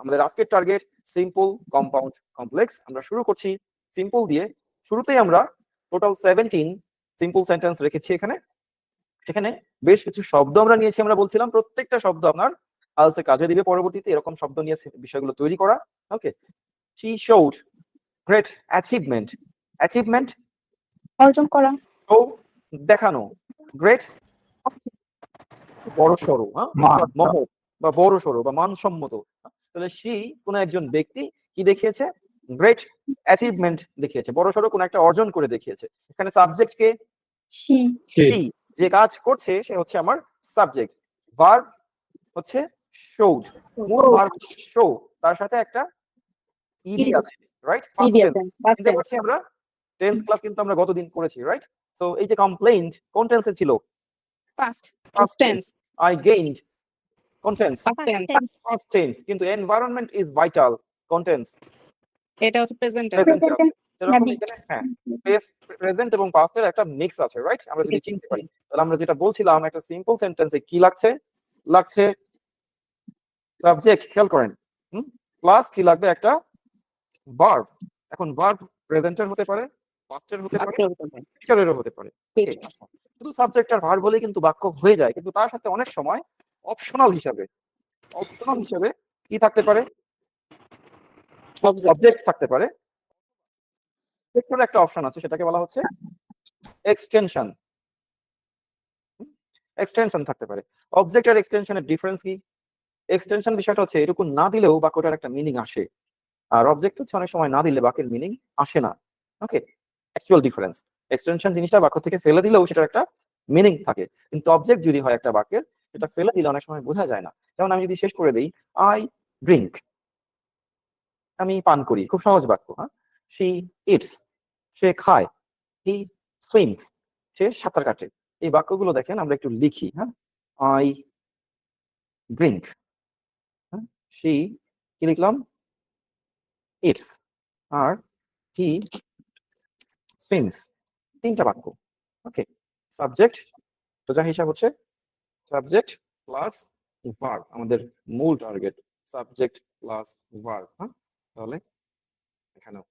আমাদের আজকের target simple, compound, complex. আমরা শুরু করছি সিম্পল দিয়ে। শুরুতেই আমরা টোটাল 17 সিম্পল সেন্টেন্স রেখেছি এখানে। এখানে বেশ কিছু শব্দ আমরা নিয়েছি। আমরা বলছিলাম প্রত্যেকটা শব্দ আপনার আলসে কাজে দিবে পরবর্তীতে, এরকম শব্দ নিয়ে বিষয়গুলো তৈরি করা। ওকে, she showed great achievement. Achievement অর্জন করা, show দেখানো, গ্রেট বড় সড়ো, মহৎ বা বড় সড়ো বা মানসম্মত। তাহলে সেই কোন একজন ব্যক্তি কি দেখিয়েছে? গ্রেট অ্যাচিভমেন্ট দেখিয়েছে, বড় সড়ো কোন একটা অর্জন করে দেখিয়েছে। এখানে সাবজেক্ট কে? she, she, যে কাজ করছে সে হচ্ছে আমার সাবজেক্ট। ভার্ব হচ্ছে showed, মূল ভার্ব show, তার সাথে একটা ইডি আছে, রাইট? Past tense. আমরা টেন্স ক্লাস কিন্তু আমরা গতদিন করেছি, রাইট? সো এই যে কমপ্লেইন্ট কোন টেন্সে ছিল? past tense. I gained কোন টেন্স? past tense। কিন্তু environment is vital কোন টেন্স? এটা হচ্ছে প্রেজেন্ট প্রেজেন্ট আছে। যেরকম এখানে হ্যাঁ প্রেজেন্ট এবং পাস্ট এর একটা মিক্স আছে, রাইট? আমরা যদি চিনতে পারি তাহলে আমরা যেটা বলছিলাম একটা সিম্পল সেন্টেন্সে কি লাগছে? লাগছে সাবজেক্ট, খেয়াল করেন, প্লাস কি লাগবে? একটা ভার্ব। এখন ভার্ব প্রেজেন্টের হতে পারে, পাস্টের হতে পারে, ফিউচারেরও হতে পারে। শুধু সাবজেক্ট আর ভার্ব বলেই কিন্তু বাক্য হয়ে যায়, কিন্তু তার সাথে অনেক সময় অপশনাল হিসাবে কি থাকতে পারে? অবজেক্ট থাকতে পারে। একটা অপশন আছে, সেটাকে বলা হচ্ছে এক্সটেনশন। এক্সটেনশন থাকতে পারে। অবজেক্ট আর এক্সটেনশনের ডিফারেন্স কি? এক্সটেনশন বিষয়টা হচ্ছে এরকম না দিলেও বাক্যটার একটা মিনিং আসে, আর অবজেক্ট হচ্ছে অনেক সময় না দিলে বাক্যের মিনিং আসে না। ওকে, অ্যাকচুয়াল ডিফারেন্স। এক্সটেনশন জিনিসটা বাক্য থেকে ফেলে দিলেও সেটার একটা মিনিং থাকে, কিন্তু অবজেক্ট যদি হয় একটা বাক্যের, সেটা ফেলে দিলে অনেক সময় বোঝা যায় না। যেমন আমি যদি শেষ করে দিই আই ড্রিঙ্ক, আমি পান করি, খুব সহজ বাক্য। হ্যাঁ, শি ইটস, সে খায়, হি সুইমস, সে সাঁতার কাটে। এই বাক্যগুলো দেখেন আমরা একটু লিখি। হ্যাঁ, আই ড্রিঙ্ক, শি কি লিখলাম? ইটস, আর হি সুইমস। তিনটা বাক্য। ওকে, সাবজেক্ট সোজা হিসাব হচ্ছে সাবজেক্ট প্লাস ভার্ব, আমাদের মূল টার্গেট সাবজেক্ট প্লাস ভার্ব। হ্যাঁ, তাহলে এখানেও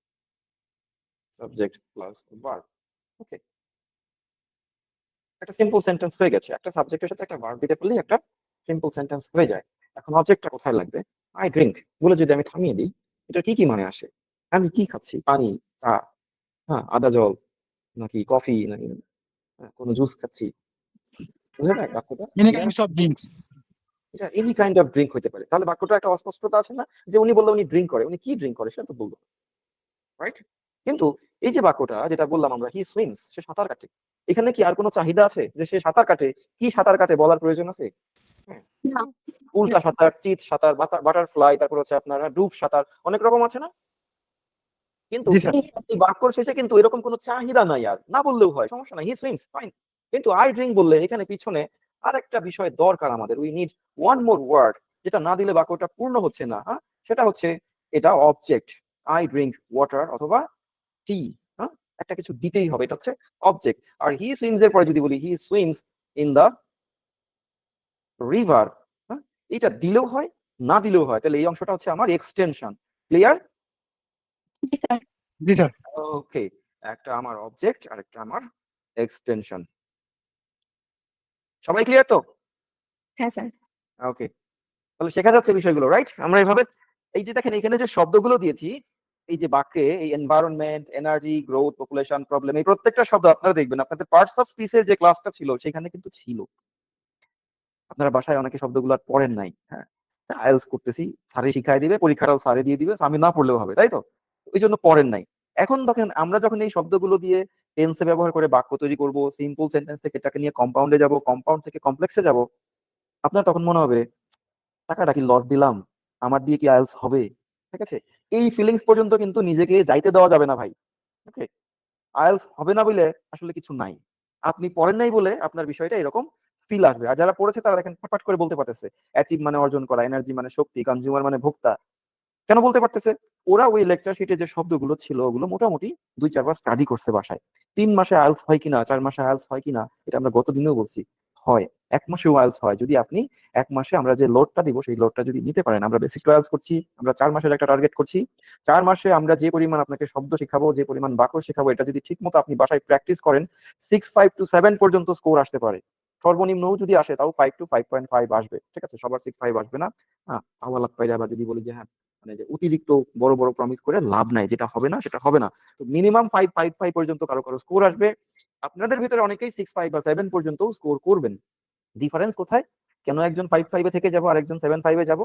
সাবজেক্ট প্লাস ভার্ব। ওকে, একটা সিম্পল সেন্টেন্স হয়ে গেছে। একটা সাবজেক্টের সাথে একটা ভার্ব দিতে পারলেই একটা সিম্পল সেন্টেন্স হয়ে যায়। এখন অবজেক্টটা কোথায় লাগবে? আই ড্রিঙ্ক বলে যদি আমি থামিয়ে দিই, এটা কি কি মানে আসে? আমি কি খাচ্ছি? পানি, চা, হ্যাঁ, আদা জল, নাকি কফি, নাকি কোনো জুস খাচ্ছি? বুঝে যায় বাক্যটা? এটা এনি কাইন্ড অফ ড্রিঙ্ক হতে পারে। তাহলে বাক্যটা একটা অস্পষ্টতা আছে না, যে উনি বললো উনি ড্রিঙ্ক করে, উনি কি ড্রিঙ্ক করে সেটা তো বলবো, রাইট? কিন্তু এই যে বাক্যটা যেটা বললাম আমরা, হি সুইমস, সে সাঁতার কাটে, এখানে কি আর কোনো চাহিদা আছে যে সে সাঁতার কাটে? কি সাঁতার কাটে বলার প্রয়োজন আছে? উল্টা সাঁতার, চিত সাঁতার, বাটারফ্লাই, তারপর হচ্ছে আপনার ডুব সাঁতার, অনেক রকম আছে না? কিন্তু এই বাক্যর শেষে কিন্তু এরকম কোনো চাহিদা নাই, আর না বললেও হয়, সমস্যা নাই, হি সুইমস, ফাইন। কিন্তু আই ড্রিঙ্ক বললে এখানে পিছনে আরেকটা বিষয় দরকার আমাদের, we need one more word, যেটা না দিলে বাক্যটা পূর্ণ হচ্ছে না। হ্যাঁ, সেটা হচ্ছে এটা অবজেক্ট। আই ড্রিঙ্ক ওয়াটার অথবা টি। হ্যাঁ, একটা কিছু দিতেই হবে, এটা হচ্ছে অবজেক্ট। আর হি সুইমস এর পরে যদি বলি হি সুইমস ইন দা রিভার, হ্যাঁ, এটা দিলেও হয় না দিলেও হয়, তাহলে এই অংশটা হচ্ছে আমার এক্সটেনশন। ক্লিয়ার? ওকে, একটা আমার অবজেক্ট আর একটা আমার এক্সটেনশন। সবাই ক্লিয়ার তো? হ্যাঁ স্যার। ওকে, তাহলে শেখা যাচ্ছে বিষয়গুলো, রাইট? আমরা এইভাবে এই যে দেখেন এখানে যে শব্দগুলো দিয়েছি এই যে বাক্যে, এই environment, energy, growth, population, problem, এই প্রত্যেকটা শব্দ আপনারা দেখবেন আপনাদের পার্টস অফ স্পিচের যে ক্লাসটা ছিল সেখানে কিন্তু ছিল। আপনারা বাসায় অনেকে শব্দগুলো আর পড়েন নাই। হ্যাঁ, আইএলস করতেছি, স্যারে শিখাই দিবে, পরীক্ষাটাও স্যারে দিয়ে দিবে, আমি না পড়লেও হবে, তাই তো? ওই জন্য পড়েন নাই। এখন দেখেন আমরা যখন এই শব্দগুলো দিয়ে টেন্সে ব্যবহার করে বাক্য তৈরি করব, সিম্পল সেন্টেন্স থেকে এটাকে নিয়ে কম্পাউন্ডে যাব, কম্পাউন্ড থেকে কমপ্লেক্সে যাব, আপনার তখন মনে হবে টাকাটা কি লস দিলাম, আমার দিয়ে কি আইএলস হবে? ঠিক আছে, এই ফিলিংস পর্যন্ত কিন্তু নিজেকে যাইতে দেওয়া যাবে না ভাই। ওকে, আইএলস হবে না বলে আসলে কিছু নাই, আপনি পড়েন নাই বলে আপনার বিষয়টা এরকম ফিল আসবে। আর যারা পড়েছে তারা দেখেন ফটফট করে বলতে পারতেছে, অ্যাচিভ মানে অর্জন করা, এনার্জি মানে শক্তি, কনজিউমার মানে ভোক্তা। কেন বলতে পারতেছে? ওরা ওই লেকচার শিটে যে শব্দগুলো ছিল ওগুলো মোটামুটি 2-4 বার স্টাডি করছে বাসায়। 3 মাসে আইএলস হয় কিনা, 4 মাসে আইএলস হয় কিনা, এটা আমরা গত দিনেও বলছি, হয়, 1 মাসেও IELTS হয় যদি আপনি 1 মাসে আমরা যে লোডটা দিব সেই লোডটা যদি নিতে পারেন। আমরা বেসিক টু IELTS করছি, আমরা 4 মাসের একটা টার্গেট করছি। 4 মাসে আমরা যে পরিমাণ আপনাকে শব্দ শেখাবো, যে পরিমাণ বাক্য শেখাবো, এটা যদি ঠিকমতো আপনি বাসায় প্র্যাকটিস করেন 6.5 to 7 পর্যন্ত স্কোর আসতে পারে। সর্বনিম্নও যদি আসে তাও 5 to 5.5 আসবে। ঠিক আছে? সবার 6.5 আসবে না। তাও আলাপ পাইরা বা যদি বলি যে হ্যাঁ, মানে যে অতিরিক্ত বড়, বড় প্রমিস করে লাভ নাই। যেটা হবে না সেটা হবে না। তো মিনিমাম 5.5 পর্যন্ত কারো, কারো স্কোর আসবে। আপনাদের ভিতরে অনেকেই 6.5 বা 7 পর্যন্তও স্কোর করবেন। ডিফারেন্স কোথায়? কেন একজন 5.5 এ থেকে যাবো আরেকজন 7.5 এ যাবো?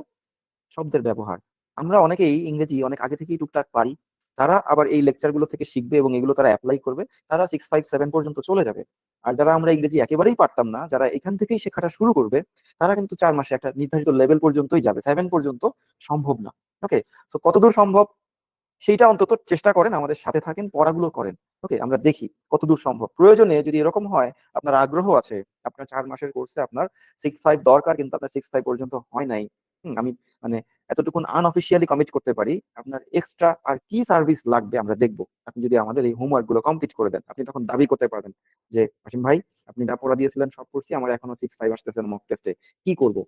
শব্দের ব্যবহার। আমরা অনেকেই ইংরেজি অনেক আগে থেকেই টুকটাক পারি। তারা আবার এই লেকচার গুলো থেকে শিখবে এবং এগুলো তারা এপ্লাই করবে। তারা 6, 5, 7 পর্যন্ত চলে যাবে। আর যারা আমরা ইংরেজি একেবারেই পারতাম না, যারা এখান থেকেই শেখাটা শুরু করবে, তারা কিন্তু 4 মাসে একটা নির্ধারিত লেভেল পর্যন্তই যাবে। 7 পর্যন্ত সম্ভব না। ওকে? সো কতদূর সম্ভব? সেইটা অন্তত চেষ্টা করেন, আমাদের সাথে থাকেন, পড়াগুলো করেন। ওকে? আমরা দেখি কতদূর সম্ভব। প্রয়োজনে যদি এরকম হয়, আপনার আগ্রহ আছে, আপনার 4 মাসের কোর্সে আপনার 6.5 দরকার কিন্তু আপনার 6.5 পর্যন্ত হয় নাই। আমি মানে এতটুকুন আনঅফিশিয়ালি কমিট করতে পারি, আপনার এক্সট্রা আর কি সার্ভিস লাগবে আমরা দেখব। আপনি যদি আমাদের এই হোমওয়ার্ক গুলো কমপ্লিট করে দেন, আপনি তখন দাবি করতে পারবেন যে, "অসীম ভাই, আপনি যা পড়া দিয়েছিলেন সব করছি, আমার এখনো 6.5 আসতেছে না মক টেস্টে। কি করব?"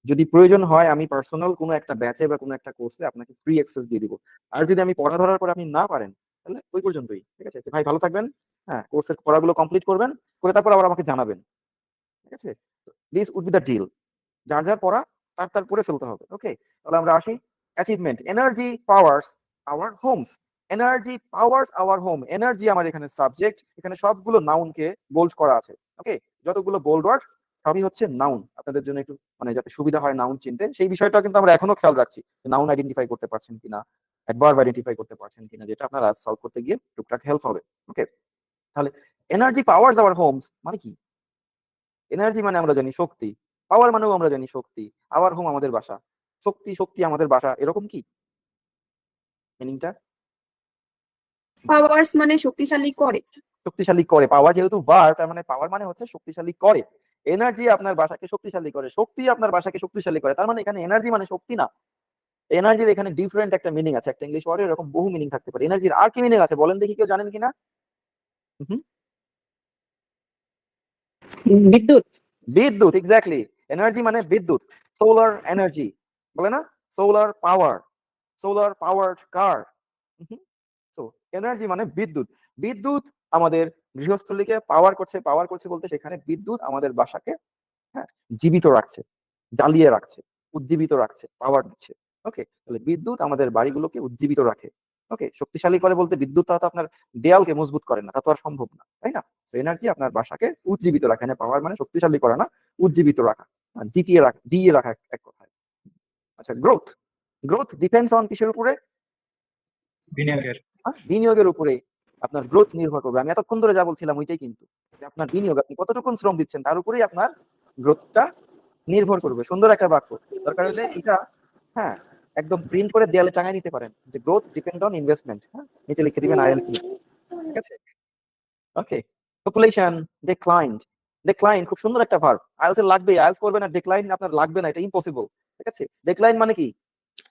যদি প্রয়োজন হয় আমি পার্সোনাল কোনো একটা ব্যাচে বা কোনো একটা কোর্সে আপনাকে ফ্রি অ্যাক্সেস দিয়ে দিব। আর যদি আমি পড়া ধরার পরে আপনি না পারেন, তাহলে ওই পর্যন্তই। ঠিক আছে? ভাই ভালো থাকবেন। হ্যাঁ, কোর্সের পড়াগুলো কমপ্লিট করবেন। করে তারপর আবার আমাকে জানাবেন। ঠিক আছে? This would be the deal. যার, যার পড়া তার পড়ে ফেলতে হবে। ওকে? তাহলে আমরা আসি। Achievement. Energy powers our homes. Energy powers our home. Energy আমার এখানে সাবজেক্ট। এখানে সবগুলো নাউনকে বোল্ড করা আছে। ওকে? যতগুলো বোল্ড ওয়ার্ড সবই হচ্ছে নাউন। আপনাদের জন্য একটু মানে যাতে সুবিধা হয় নাউন চিনতে, সেই বিষয়টাও কিন্তু আমরা এখনো খেয়াল রাখছি। নাউন আইডেন্টিফাই করতে পারছেন কিনা, অ্যাডভার্ব আইডেন্টিফাই করতে পারছেন কিনা, যেটা আপনার আজ সলভ করতে গিয়ে টুকটাক হেল্প হবে। ওকে? তাহলে এনার্জি পাওয়ার্স আওয়ার হোমস মানে কি? এনার্জি মানে আমরা জানি শক্তি। পাওয়ার মানেও আমরা জানি শক্তি। আওয়ার হোম আমাদের বাসা। শক্তি, শক্তি আমাদের বাসা। এরকম কি মিনিংটা? পাওয়ার্স মানে শক্তিশালী করে। শক্তিশালী করে। পাওয়ার যেহেতু ভার্ব, তার মানে পাওয়ার মানে হচ্ছে শক্তিশালী করে। এনার্জি আপনার বাসাকে শক্তিশালী করে। শক্তি আপনার বাসাকে শক্তিশালী করে। তার মানে এখানে এনার্জি মানে শক্তি না। এনার্জির এখানে ডিফারেন্ট একটা মিনিং আছে। একটা ইংলিশ ওয়ার্ডের এরকম বহু মিনিং থাকতে পারে। এনার্জির আর কি মিনিং আছে বলেন দেখি, কেউ জানেন কিনা? হুম, বিদ্যুৎ। বিদ্যুৎ, এক্সাক্টলি। এনার্জি মানে বিদ্যুৎ। সোলার এনার্জি বলে না? সোলার পাওয়ার, সোলার পাওয়ার্ড কার। তো এনার্জি মানে বিদ্যুৎ। বিদ্যুৎ আমাদের গৃহস্থলীকে পাওয়ার করছে। পাওয়ার করছে বলতে সেখানে বিদ্যুৎ আমাদের বাসাকে, হ্যাঁ, জীবিত রাখছে, জ্বালিয়ে রাখছে, উজ্জীবিত রাখছে, পাওয়ার দিচ্ছে। ওকে? তাহলে বিদ্যুৎ আমাদের বাড়িগুলোকে উজ্জীবিত রাখে। ওকে? শক্তিশালী করে বলতে বিদ্যুৎ তো আপনার দেয়ালকে মজবুত করে না, তা তো আর সম্ভব না, তাই না? তো এনার্জি আপনার বাসাকে উজ্জীবিত রাখে না। পাওয়ার মানে শক্তিশালী করা না, উজ্জীবিত রাখা, জিতিয়ে রাখা, দিয়ে রাখা এক কথায়। আচ্ছা, গ্রোথ। গ্রোথ ডিপেন্ডস অন কিসের উপরে? বিনিয়োগের। বিনিয়োগের উপরে আপনার গ্রোথ নির্ভর করবে। আমি এতক্ষণ ধরে যা বলছিলাম ওইটাই কিন্তু। যে আপনার বিনিয়োগ, আপনি কতটুকু শ্রম দিচ্ছেন তার উপরেই আপনার গ্রোথটা নির্ভর করবে। সুন্দর একটা বাক্য। দরকার হলে এটা, হ্যাঁ, একদম প্রিন্ট করে দেয়ালে টাঙায় নিতে পারেন যে গ্রোথ ডিপেন্ড অন ইনভেস্টমেন্ট। হ্যাঁ? নিচে লিখে দিবেন IELTS। ঠিক আছে? ওকে? পপুলেশন ডিক্লাইনড। ডিক্লাইন খুব সুন্দর একটা ভার্ব। IELTS এর লাগবে। IELTS করবেন আর ডিক্লাইন আপনার লাগবে না, এটা ইম্পসিবল। ঠিক আছে? ডিক্লাইন মানে কি?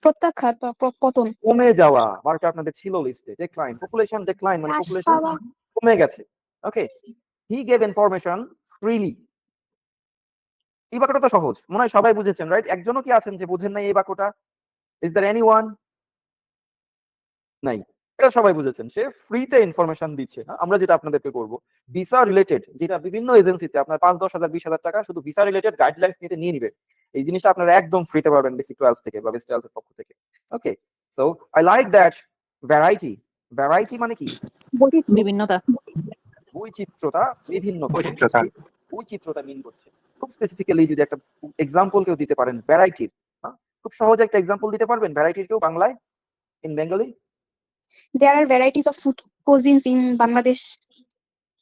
প্রত্যাখ্যাত বা পতন। কমে যাওয়া। ভার্বটা আপনাদের ছিল লিস্টে। ডিক্লাইন। পপুলেশন ডিক্লাইন মানে হ্রাস পপুলেশন পাওয়া। কমে গেছে। Okay? He gave information freely. এই বাক্যটা তো সহজ। মনে হয় সবাই বুঝেছেন, রাইট? একজনও কি আছেন যে বুঝেন নাই এই বাক্যটা? Is there anyone? নাই। এটা সবাই বুঝেছেন। সে ফ্রিতে ইনফরমেশন দিচ্ছে। আমরা যেটা আপনাদেরকে করব, ভিসা রিলেটেড যেটা বিভিন্ন এজেন্সিতে আপনার ৫-১০,০০০, ২০,০০০ টাকা শুধু ভিসা রিলেটেড গাইডলাইনস নিয়ে নিবে। এই জিনিসটা আপনারা একদম ফ্রিতে পাবেন বেসিক টু IELTS থেকে বা বেস্ট IELTS এর পক্ষ থেকে। Okay? So I like that variety. Variety মানে কি? বৈচিত্র্য। বিভিন্নতা। বৈচিত্র্যতা, বিভিন্নতা। বৈচিত্র্যতা। বৈচিত্র্যতা মিন করছে। খুব স্পেসিফিক্যালি যদি একটা এক্সাম্পল কেউ দিতে পারেন ভ্যারাইটির, খুব সহজে একটা এক্সাম্পল দিতে পারবেন ভ্যারাইটির কেউ বাংলায়? In Bengali? There are varieties of food cuisines in Bangladesh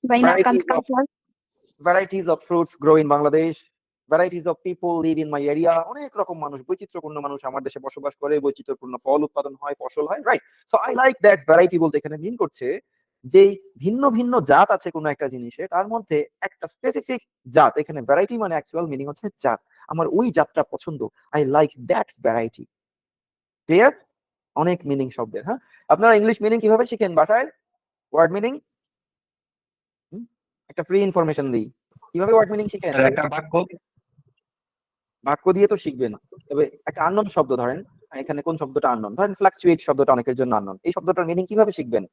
বা in our Varieties of culture. varieties of fruits grow in Bangladesh. Varieties of people live in my area. অনেক রকম মানুষ, বৈচিত্র্যপূর্ণ মানুষ আমার দেশে বসবাস করে, বৈচিত্র্যপূর্ণ ফল উৎপাদন হয়, ফসল হয়, right? So I like that variety বলতে এখানে মিন করছে যে ভিন্ন ভিন্ন জাত আছে কোনো একটা জিনিসে, তার মধ্যে একটা স্পেসিফিক জাত। এখানে ভ্যারাইটি মানে অ্যাকচুয়াল মিনিং হচ্ছে জাত। আমার ওই জাতটা পছন্দ। I like that variety. Clear? অনেক মিনিং শব্দের। হ্যাঁ? আপনারা ইংলিশ মিনিং কিভাবে শিখেন বাসায়? Word meaning? একটা ফ্রি ইনফরমেশন দিই। কিভাবে ওয়ার্ড মিনিং শিখেন? স্যার একটা বাক্য বাক্য দিয়ে তো শিখবেন। তবে একটা আননোন শব্দ ধরেন, এখানে কোন শব্দটা আননোন? ধরেন ফ্লাকচুয়েট শব্দটা অনেকের জন্য আননোন। এই শব্দটার মিনিং কিভাবে শিখবেন?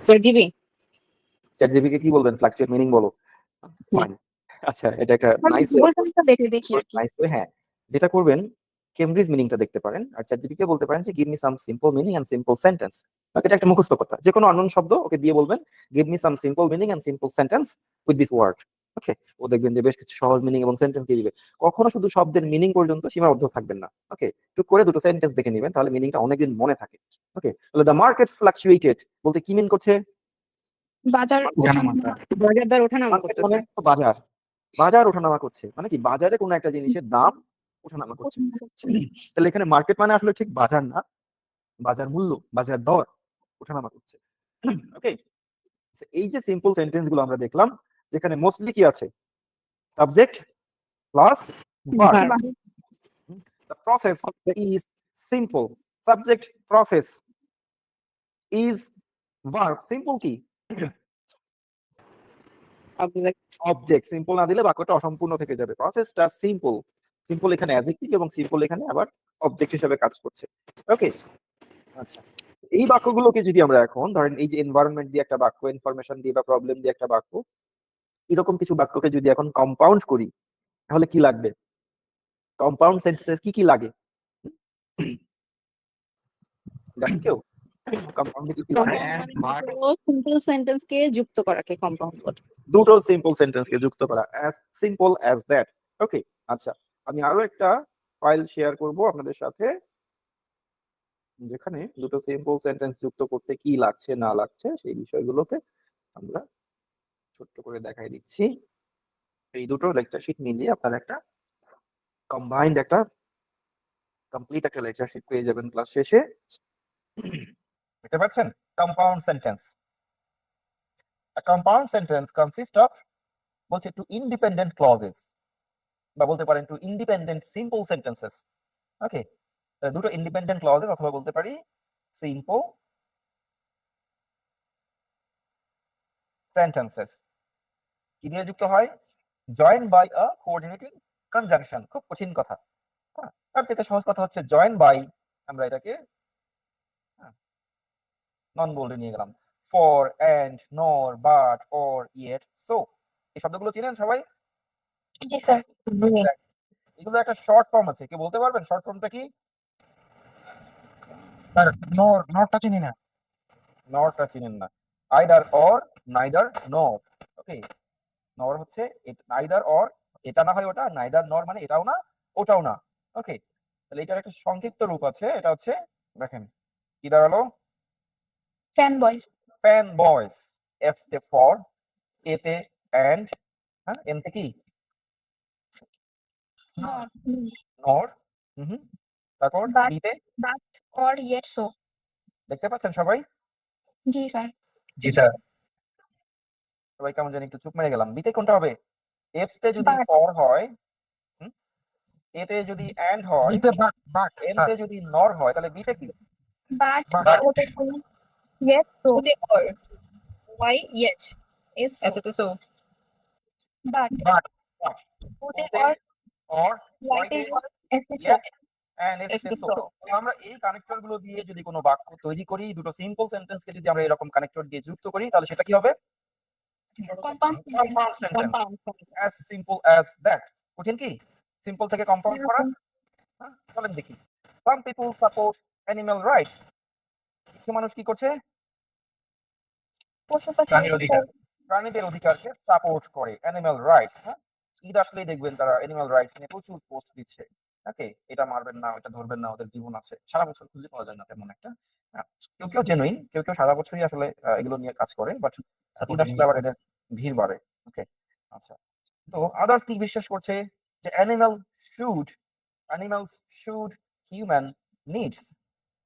স্যার দিবি চ্যাটজিপিটি কে কি বলবেন? ফ্লাকচুয়েট মিনিং বলো। ফাইন। আচ্ছা, এটা একটা নাইস ওয়ে। গুগল ট্রান্সলেটর দেখে দেখি আর কি। নাইস ওয়ে, হ্যাঁ। যেটা করবেন, কেমব্রিজ মিনিংটা দেখতে পারেন আর চ্যাটজিপিটি কে বলতে পারেন যে give me some simple meaning and simple sentence. এটা একটা মুখস্থ কথা। যে কোনো আননোন শব্দ ওকে দিয়ে বলবেন give me some simple meaning and simple sentence with this word. Okay, ও দেখবেন যে বেশ কিছু সহজ মিনিং এবং সেন্টেন্স দিয়ে দিবে। কখনো শুধু শব্দের মিনিং পর্যন্ত সীমাবদ্ধ থাকবেন না। ওকে, টুক করে দুটো সেন্টেন্স দেখে নেবেন, তাহলে মিনিংটা অনেকদিন মনে থাকে। ওকে, তাহলে দ্য মার্কেট ফ্লাকচুয়েটেড বলতে কি মিন করছে? বাজার ওঠানামা স্যার। বাজার দর ওঠানামা মার্কেট করতেছে। মানে তো বাজার, বাজার ওঠানামা করছে মানে কি? বাজারে কোনো একটা জিনিসের দাম ওঠানামা করছে। তাহলে এখানে মার্কেট মানে আসলে ঠিক বাজার না, বাজার মূল্য, বাজার দর ওঠানামা করছে। ওকে, এই যে সিম্পল সেন্টেন্স গুলো আমরা দেখলাম, যেখানে মোস্টলি কি আছে? Subject plus verb. Verb. The process is simple. Subject process is verb. Simple কি? Object. অবজেক্ট। সিম্পল না দিলে বাক্যটা অসম্পূর্ণ থেকে যাবে। প্রসেসটা সিম্পল। সিম্পল এখানে অ্যাডজেক্টিভ এবং সিম্পল এখানে আবার অবজেক্ট হিসেবে কাজ করছে। ওকে, আচ্ছা। এই বাক্যগুলোকে যদি আমরা এখন ধরেন এই যে এনভায়রনমেন্ট দিয়ে একটা বাক্য, ইনফরমেশন দিয়ে বা প্রবলেম দিয়ে একটা বাক্য, এরকম কিছু বাক্যকে যদি এখন কম্পাউন্ড করি, তাহলে কি লাগবে? কম্পাউন্ড সেন্টেন্সের কি কি লাগে? জানেন কেউ? কম্পাউন্ডে কি কি লাগে? সিম্পল সেন্টেন্স কে যুক্ত করাকে কম্পাউন্ড বলে। দুটো সিম্পল সেন্টেন্সকে যুক্ত করা, অ্যাজ সিম্পল অ্যাজ দ্যাট। ওকে, আচ্ছা। আমি আরো একটা ফাইল শেয়ার করব আপনাদের সাথে, যেখানে দুটো সিম্পল সেন্টেন্স যুক্ত করতে কি লাগছে না লাগছে সেই বিষয়গুলোকে আমরা ছোট্ট করে দেখাই দিচ্ছি। এই দুটো লেকচার শিট মিলিয়ে আপনারা একটা কম্বাইন্ড একটা কমপ্লিট একটা লেকচার শিট পেয়ে যাবেন ক্লাস শেষে। বুঝতে পারছেন? Compound sentence. A compound sentence consists of বলছে টু ইন্ডিপেন্ডেন্ট ক্লজেস, বা বলতে পারেন টু ইন্ডিপেন্ডেন্ট সিম্পল সেন্টেন্সেস। ওকে, দুটো ইন্ডিপেন্ডেন্ট ক্লজেস অথবা বলতে পারি সিম্পল সেন্টেন্সেস কি দিয়ে যুক্ত হয়? Join by a coordinating conjunction. খুব কঠিন কথা, তার চেয়ে সহজ কথা হচ্ছে জয়েন বাই, আমরা এটাকে নন বোল্ডে নিয়ে গেলাম। ফর, এন্ড, নর, বাট, অর, ইয়েট, সো। এই শব্দগুলো চিনেন সবাই? জি স্যার। এগুলো একটা শর্ট ফর্ম আছে, কেউ বলতে পারবেন শর্ট ফর্মটা কি? স্যার নটটা চিনি না। নরটা চিনেন না? আইদার অর, নাইদার নর। ওকে, নর হচ্ছে আইদার অর, এটা না হয় ওটা, নাইদার নর মানে এটাও না ওটাও না। ওকে, তাহলে এটার একটা সংক্ষিপ্ত রূপ আছে, এটা হচ্ছে দেখেন কি দাঁড়ালো? Fan boys. Fan boys. F তে ফর, এ তে এন্ড, হ্যাঁ, এন তে কি? নর। তারপর But. বি তে বাট অর ইয়েট সো। দেখতে পাচ্ছেন সবাই? জি স্যার। জি স্যার। সবাই কেমন জানি একটু চুপ মেরে গেলাম। বিতে কোনটা হবে? এফ তে যদি But. ফর হয়, এ তে যদি এন্ড হয়, বাট এন স্যার। তে যদি নর হয়, তাহলে বিতে কি? But But. Yet so. or why yet is so. so. But but ওতে ওতে অর অর হোয়াইট ওয়াইতে is or SSO. and Yes, SSO। so. তো আমরা এই কানেক্টর গুলো দিয়ে যদি কোনো বাক্য তৈরি করি, দুটো সিম্পল সেন্টেন্সকে যদি আমরা এরকম কানেক্টর দিয়ে যুক্ত করি, তাহলে সেটা কি হবে? Compound compound sentence. as simple as that। কঠিন কি সিম্পল থেকে কম্পাউন্ড করা? চলেন দেখি। some people support animal rights। কিছু মানুষ কি করছে? পশু পাখি প্রাণীর অধিকার। প্রাণীদের অধিকারকে সাপোর্ট করে, অ্যানিমাল রাইটস। হ্যাঁ, ঈদ আসলেই দেখবেন তারা অ্যানিমাল রাইটস নিয়ে প্রচুর পোস্ট দিচ্ছে। ওকে, এটা মারবেন না, এটা ধরবেন না, ওদের জীবন আছে। সারা বছর খুঁজে পাওয়া যায় না তেমন একটা। কেউ কেউ জেনুইন, কেউ কেউ সারা বছরই আসলে এগুলো নিয়ে কাজ করে, বাট ঈদ আসলে আবার এদের ভিড় বাড়ে। ওকে, আচ্ছা। তো আদার্স কি বিশ্বাস করছে? যে animals should human needs.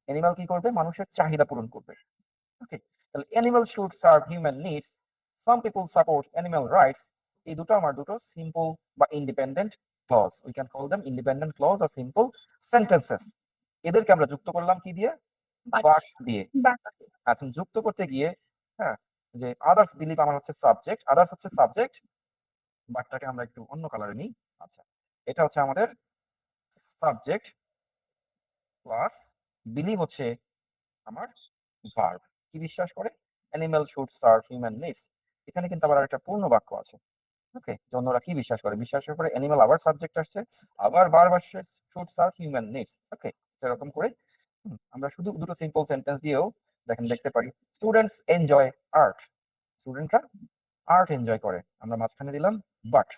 Animal কি করবে? মানুষের চাহিদা পূরণ করবে। ওকে, তাহলে animal should serve human needs, some people support animal rights. এই দুটো আমার দুটো সিম্পল বা independent clause. We can call them independent clause আর সিম্পল সেন্টেন্সেস। এদেরকে আমরা যুক্ত করলাম কি দিয়ে? But. বাট দিয়ে। বাট এখন যুক্ত করতে গিয়ে, হ্যাঁ, যে আদার্স বিলিভ আমার হচ্ছে সাবজেক্ট, আদার্স হচ্ছে সাবজেক্ট, বাটটাকে আমরা একটু অন্য কালারে নিই। আচ্ছা, এটা হচ্ছে আমাদের সাবজেক্ট প্লাস বিলিভ হচ্ছে আমার ভার্ব। কি বিশ্বাস করে? Animal should serve human needs. এখানে কিন্তু আবার একটা পূর্ণ বাক্য আছে। ওকে, যে অন্যরা কি বিশ্বাস করে? বিশ্বাস করে অ্যানিমাল, আবার সাবজেক্ট আসছে, আবার ভার্ব আসছে, শুড সার্ভ হিউম্যান নিডস। ওকে, সেরকম করে আমরা শুধু দুটো সিম্পল সেন্টেন্স দিয়েও দেখতে পারি। Students enjoy art. স্টুডেন্টরা আর্ট এনজয় করে। আমরা মাঝখানে দিলাম বাট।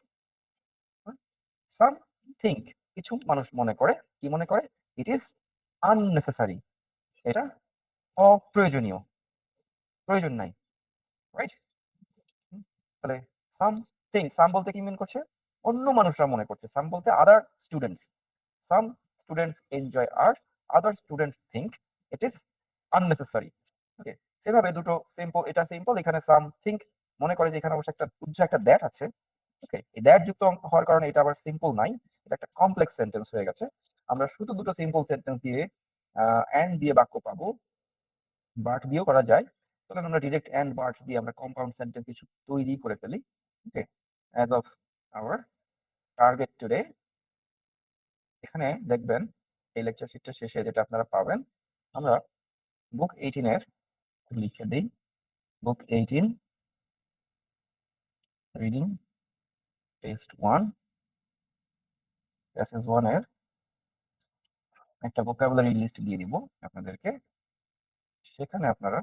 সাম থিঙ্ক, কিছু মানুষ মনে করে, কি মনে করে? ইট ইজ আননেসেসারি, এটা অপ্রয়োজনীয়, প্রয়োজন নাই, রাইট? তাহলে সামথিং, সাম বলতে কি মিন করছে? অন্য মানুষরা মনে করছে। সাম বলতে other students. Some students enjoy art, other students think it is unnecessary. Okay, সেভাবে দুটো সিম্পল, এটা সিম্পল, এখানে সামথিং মনে করে যে এখানে অবশ্য একটা উজ্জ্বল একটা দ্যাট আছে। ওকে, এই দ্যাট যুক্ত হওয়ার কারণে এটা আবার সিম্পল নাই, এটা একটা কমপ্লেক্স সেন্টেন্স হয়ে গেছে। আমরা শুধু দুটো সিম্পল সেন্টেন্স দিয়ে এন্ড দিয়ে বাক্য পাবো, বাট দিয়েও করা যায়। তখন আমরা ডিরেক্ট এন্ড বাট দিয়ে আমরা কম্পাউন্ড সেন্টেন্স কিছু তৈরি করে ফেলি। Okay, as of our target today, এখানে দেখবেন এই লেকচার শিটটা শেষে যেটা আপনারা পাবেন, আমরা বুক 18 এর লিখে দিই, বুক 18 রিডিং টেস্ট 1 প্যাসেজ 1 এর একটা ভোকাবুলারি লিস্ট দিয়ে দিব আপনাদেরকে। সেখানে আপনারা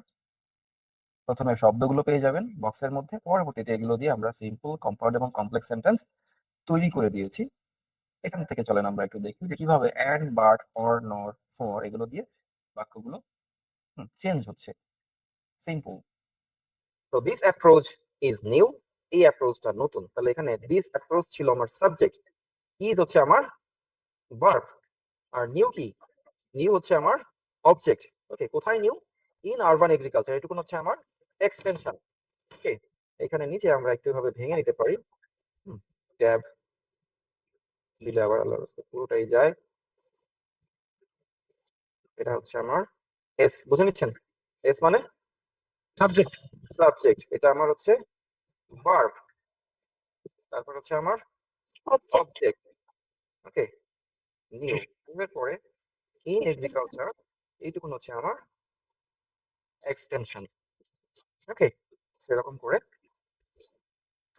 প্রথমে শব্দগুলো পেয়ে যাবেন বক্সের মধ্যে, পরবর্তীতে এগুলো দিয়ে আমরা সিম্পল, কম্পাউন্ড এবং কমপ্লেক্স সেন্টেন্স তৈরি করে দিয়েছি। এখান থেকে চলেন আমরা একটু দেখি যে কিভাবে এন্ড, বাট, অর, নর, ফর এগুলো দিয়ে বাক্যগুলো চেঞ্জ হচ্ছে। সিম্পল। তো দিস অ্যাপ্রোচ ইজ নিউ, এই অ্যাপ্রোচটা নতুন। তাহলে এখানে দিস অ্যাপ্রোচ ছিল আমার সাবজেক্ট, ইজ হচ্ছে আমার ভার্ব, আর নিউ কি? নিউ হচ্ছে আমার অবজেক্ট। ওকে, কোথায় নিউ? ইন আরবান এগ্রিকালচার, এটুকুন হচ্ছে আমার এক্সটেনশন। ওকে, এখানে নিচে আমরা একটু ভাবে ভেঙে নিতে পারি। ট্যাব দিলে আবার আল্লাহর রাস্তায় পুরোটাই যায়। এটা হচ্ছে আমার এস, বুঝে নিচ্ছেন? এস মানে সাবজেক্ট। সাবজেক্ট, এটা আমার হচ্ছে ভার্ব, তারপর হচ্ছে আমার অবজেক্ট। অবজেক্ট। ওকে, নিউ, এর পরে ইন এগ্রিকালচার, এইটুকুন হচ্ছে আমার এক্সটেনশন। ওকে, সেরকম করে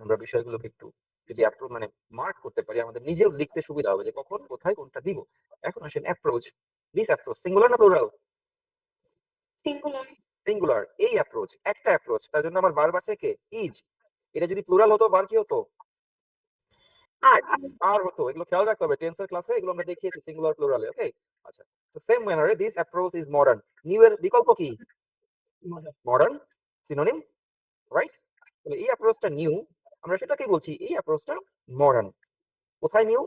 আমরা বিষয়গুলোকে একটু যদি মানে মার্ক করতে পারি, আমাদের নিজেও লিখতে সুবিধা হবে যে কখন কোথায় কোনটা দিব। এখন আসেন অ্যাপ্রোচ। দিস অ্যাপ্রোচ সিঙ্গুলার না প্লুরাল? সিঙ্গুলার। সিঙ্গুলার। এই অ্যাপ্রোচ একটা অ্যাপ্রোচ, তার জন্য আমার ভার্ব আছে কে? ইজ। এটা যদি প্লুরাল হতো ভার্ব কি হতো? আর আর হতো। এগুলো খেয়াল রাখতে হবে, টেন্সের ক্লাসে এগুলো আমরা দেখিয়েছি সিঙ্গুলার প্লুরালে। ওকে, আচ্ছা, তো সেম ম্যানারে this approach is modern. New এর বিকল্প কি? Modern synonym, right? তাহলে এই অ্যাপ্রোচটা নিউ, আমরা সেটাকেই বলছি এই অ্যাপ্রোচটা মডার্ন। কোথায় নিউ?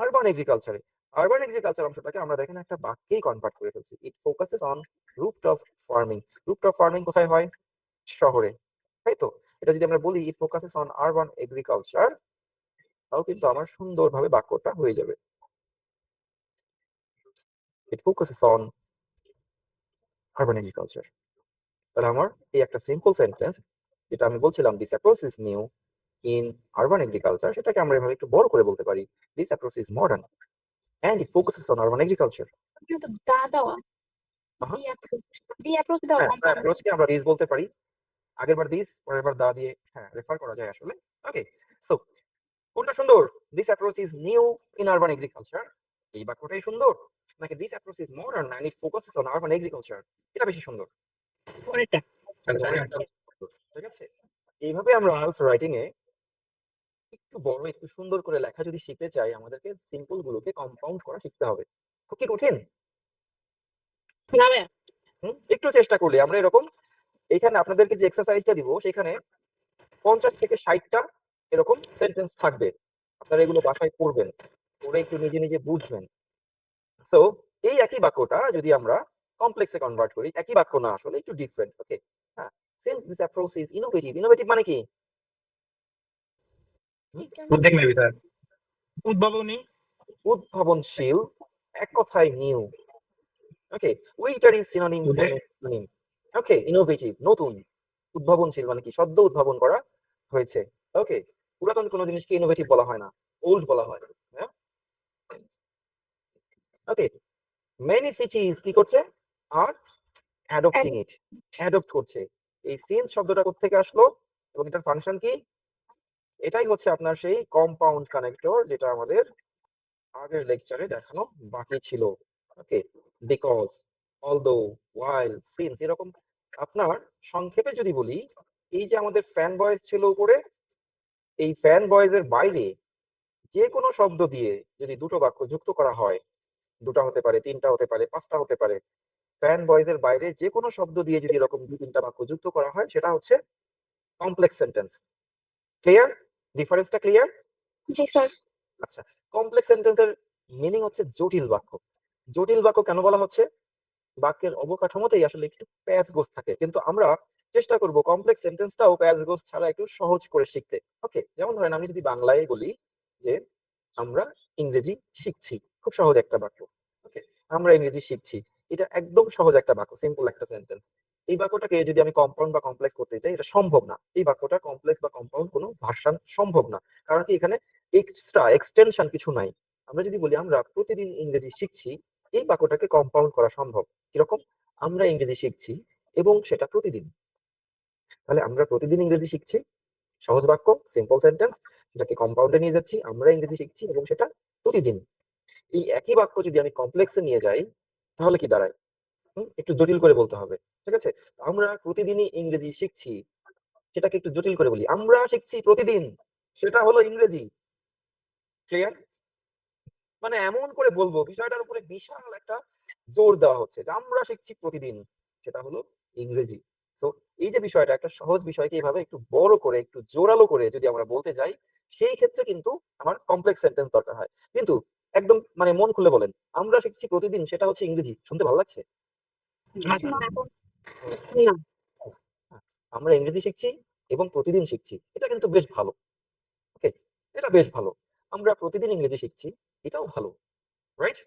আরবান এগ্রিকালচারে। আরবান এগ্রিকালচার অংশটাকে আমরা দেখেন একটা বাক্যেই কনভার্ট করে ফেলছি। It focuses on rooftop farming. Rooftop farming কোথায় হয়? শহরে, তাই তো? এটা যদি আমরা বলি it focuses on urban agriculture, তাও কিন্তু আমার সুন্দরভাবে বাক্যটা হয়ে যাবে। ইট ফোকাসেস অন আরবান এগ্রিকালচার। তাহলে আমার এই একটা সিম্পল সেন্টেন্স যেটা আমি বলছিলাম, this approach is new in urban agriculture, সেটাকে আমরা এভাবে একটু বড় করে বলতে পারি, this approach is modern and it focuses on urban agriculture. কিন্তু দা দেওয়া, দি অ্যাপ্রোচ দেওয়া হ্যাঁ, কম্পাউন্ড। অ্যাপ্রোচকে আমরা দিস বলতে পারি, আগের বার দিস, পরের বার দা দিয়ে রেফার করা যায় আসলে। ওকে, সো কোনটা সুন্দর? This approach is new in urban agriculture, এই বাক্যটাই সুন্দর, নাকি this approach is modern and it focuses on urban agriculture, এটা বেশি সুন্দর? পরেরটা। ঠিক আছে, এইভাবে আমরা আইএলটিএস রাইটিং এ একটু বড়, একটু সুন্দর করে লেখা যদি শিখতে চাই, আমাদেরকে সিম্পল গুলোকে কম্পাউন্ড করা শিখতে হবে। খুব কি কঠিন? না ভাইয়া। একটু চেষ্টা করলে আমরা এরকম, এখানে আপনাদেরকে যে এক্সারসাইজটা দিব সেখানে 50 থেকে 60টা এরকম সেন্টেন্স থাকবে। আপনারা এগুলো বাসায় পড়বেন, পড়ে একটু নিজে নিজে বুঝবেন। সো এই একই বাক্যটা যদি আমরা কমপ্লেক্সে কনভার্ট করি, একই বাক্য না, আসলে একটু ডিফারেন্ট। ওকে, হ্যাঁ, since this approach is innovative. Innovative মানে কি? উদ্যোগ নেবে স্যার, উদ্ভাবনী, উদ্ভাবনশীল, এক কথায় নিউ। ওকে, উইটার ইজ সিনোনিম ফর উদ্যোগ। সিনোনিম। ওকে, ইনোভেটিভ নতুন, উদ্ভাবনশীল মানে কি, সদ্য উদ্ভাবন করা হয়েছে। ওকে, পুরাতন কোনো জিনিসকে ইনোভেটিভ বলা হয় না, ওল্ড বলা হয়। হ্যাঁ, ওকে। মেনি সিটিজ কি করছে, আর অ্যাডপ্টিং ইট, অ্যাডপ্ট করছে। এই সিন্স শব্দটা কোত্থেকে আসলো এবং এটার ফাংশন কি? এটাই হচ্ছে আপনার সেই কম্পাউন্ড কানেক্টর, যেটা আমাদের আগের লেকচারে দেখানো বাকি ছিল। ওকে, বিকজ, অলদো, ওয়াইল, সিন্স, এরকম। আপনার সংক্ষেপে যদি বলি, এই যে আমাদের ফ্যান বয়েজ ছিল উপরে, এই ফ্যান বয়েজের বাইরে যে কোনো শব্দ দিয়ে যদি দুটো বাক্য যুক্ত করা হয়, দুটা হতে পারে, তিনটা হতে পারে, পাঁচটা হতে পারে, ফ্যান বয়েজের বাইরে যে কোনো শব্দ দিয়ে যদি এরকম দুই তিনটা বাক্য যুক্ত করা হয়, সেটা হচ্ছে কমপ্লেক্স সেন্টেন্স। ক্লিয়ার? ডিফারেন্সটা ক্লিয়ার? জি স্যার। আচ্ছা, কমপ্লেক্স সেন্টেন্সের মিনিং হচ্ছে জটিল বাক্য। জটিল বাক্য কেন বলা হচ্ছে? বাক্যের অবকাঠামোতেই আসলে একটু প্যাচ গোছ থাকে, কিন্তু আমরা চেষ্টা করব কমপ্লেক্স সেন্টেন্সটাও প্যাচ গোছ ছাড়া একটু সহজ করে শিখতে। ওকে, যেমন ধরেন আমি যদি বাংলায় বলি যে আমরা ইংরেজি শিখছি, খুব সহজ একটা বাক্য। ওকে, আমরা ইংরেজি শিখছি, এটা একদম সহজ একটা বাক্য, সিম্পল একটা সেন্টেন্স। এই বাক্যটাকে যদি আমি কম্পাউন্ড বা কমপ্লেক্স করতে চাই, এটা সম্ভব না। এই বাক্যটা কমপ্লেক্স বা কম্পাউন্ড কোনো ভার্সন সম্ভব না, কারণ কি এখানে এক্সট্রা এক্সটেনশন কিছু নাই। আমরা যদি বলি আমরা প্রতিদিন ইংরেজি শিখছি, এই বাক্যটাকে কম্পাউন্ড করা সম্ভব। কিরকম? আমরা ইংরেজি শিখছি এবং সেটা প্রতিদিন। তাহলে আমরা প্রতিদিন ইংরেজি শিখছি, সহজ বাক্য, সিম্পল সেন্টেন্স, সেটাকে কম্পাউন্ডে নিয়ে যাচ্ছি, আমরা ইংরেজি শিখছি এবং সেটা প্রতিদিন। এই একই বাক্য যদি আমি কমপ্লেক্সে নিয়ে যাই, তাহলে কি দাঁড়ায়? একটু জটিল করে বলতে হবে, ঠিক আছে? আমরা প্রতিদিনই ইংরেজি শিখছি, সেটাকে একটু জটিল করে বলি, আমরা শিখছি প্রতিদিন, সেটা হলো ইংরেজি। ক্লিয়ার? মানে এমন করে বলবো বিষয়টার উপরে বিশাল একটা জোর দেওয়া হচ্ছে যে আমরা শিখছি প্রতিদিন, সেটা হলো ইংরেজি। তো এই যে বিষয়টা, একটা সহজ বিষয়কে এইভাবে একটু বড় করে, একটু জোরালো করে যদি আমরা বলতে যাই, সেই ক্ষেত্রে কিন্তু আমার কমপ্লেক্স সেন্টেন্স দরকার হয়। কিন্তু একদম মানে মন খুলে বলেন, আমরা শিখছি প্রতিদিন, সেটা হচ্ছে ইংরেজি, শুনতে ভালো লাগছে? না স্যার। না। আমরা ইংরেজি শিখছি এবং প্রতিদিন শিখছি, এটা কিন্তু বেশ ভালো। ওকে, এটা বেশ ভালো। আমরা প্রতিদিন ইংরেজি শিখছি, এটাও ভালো, রাইট?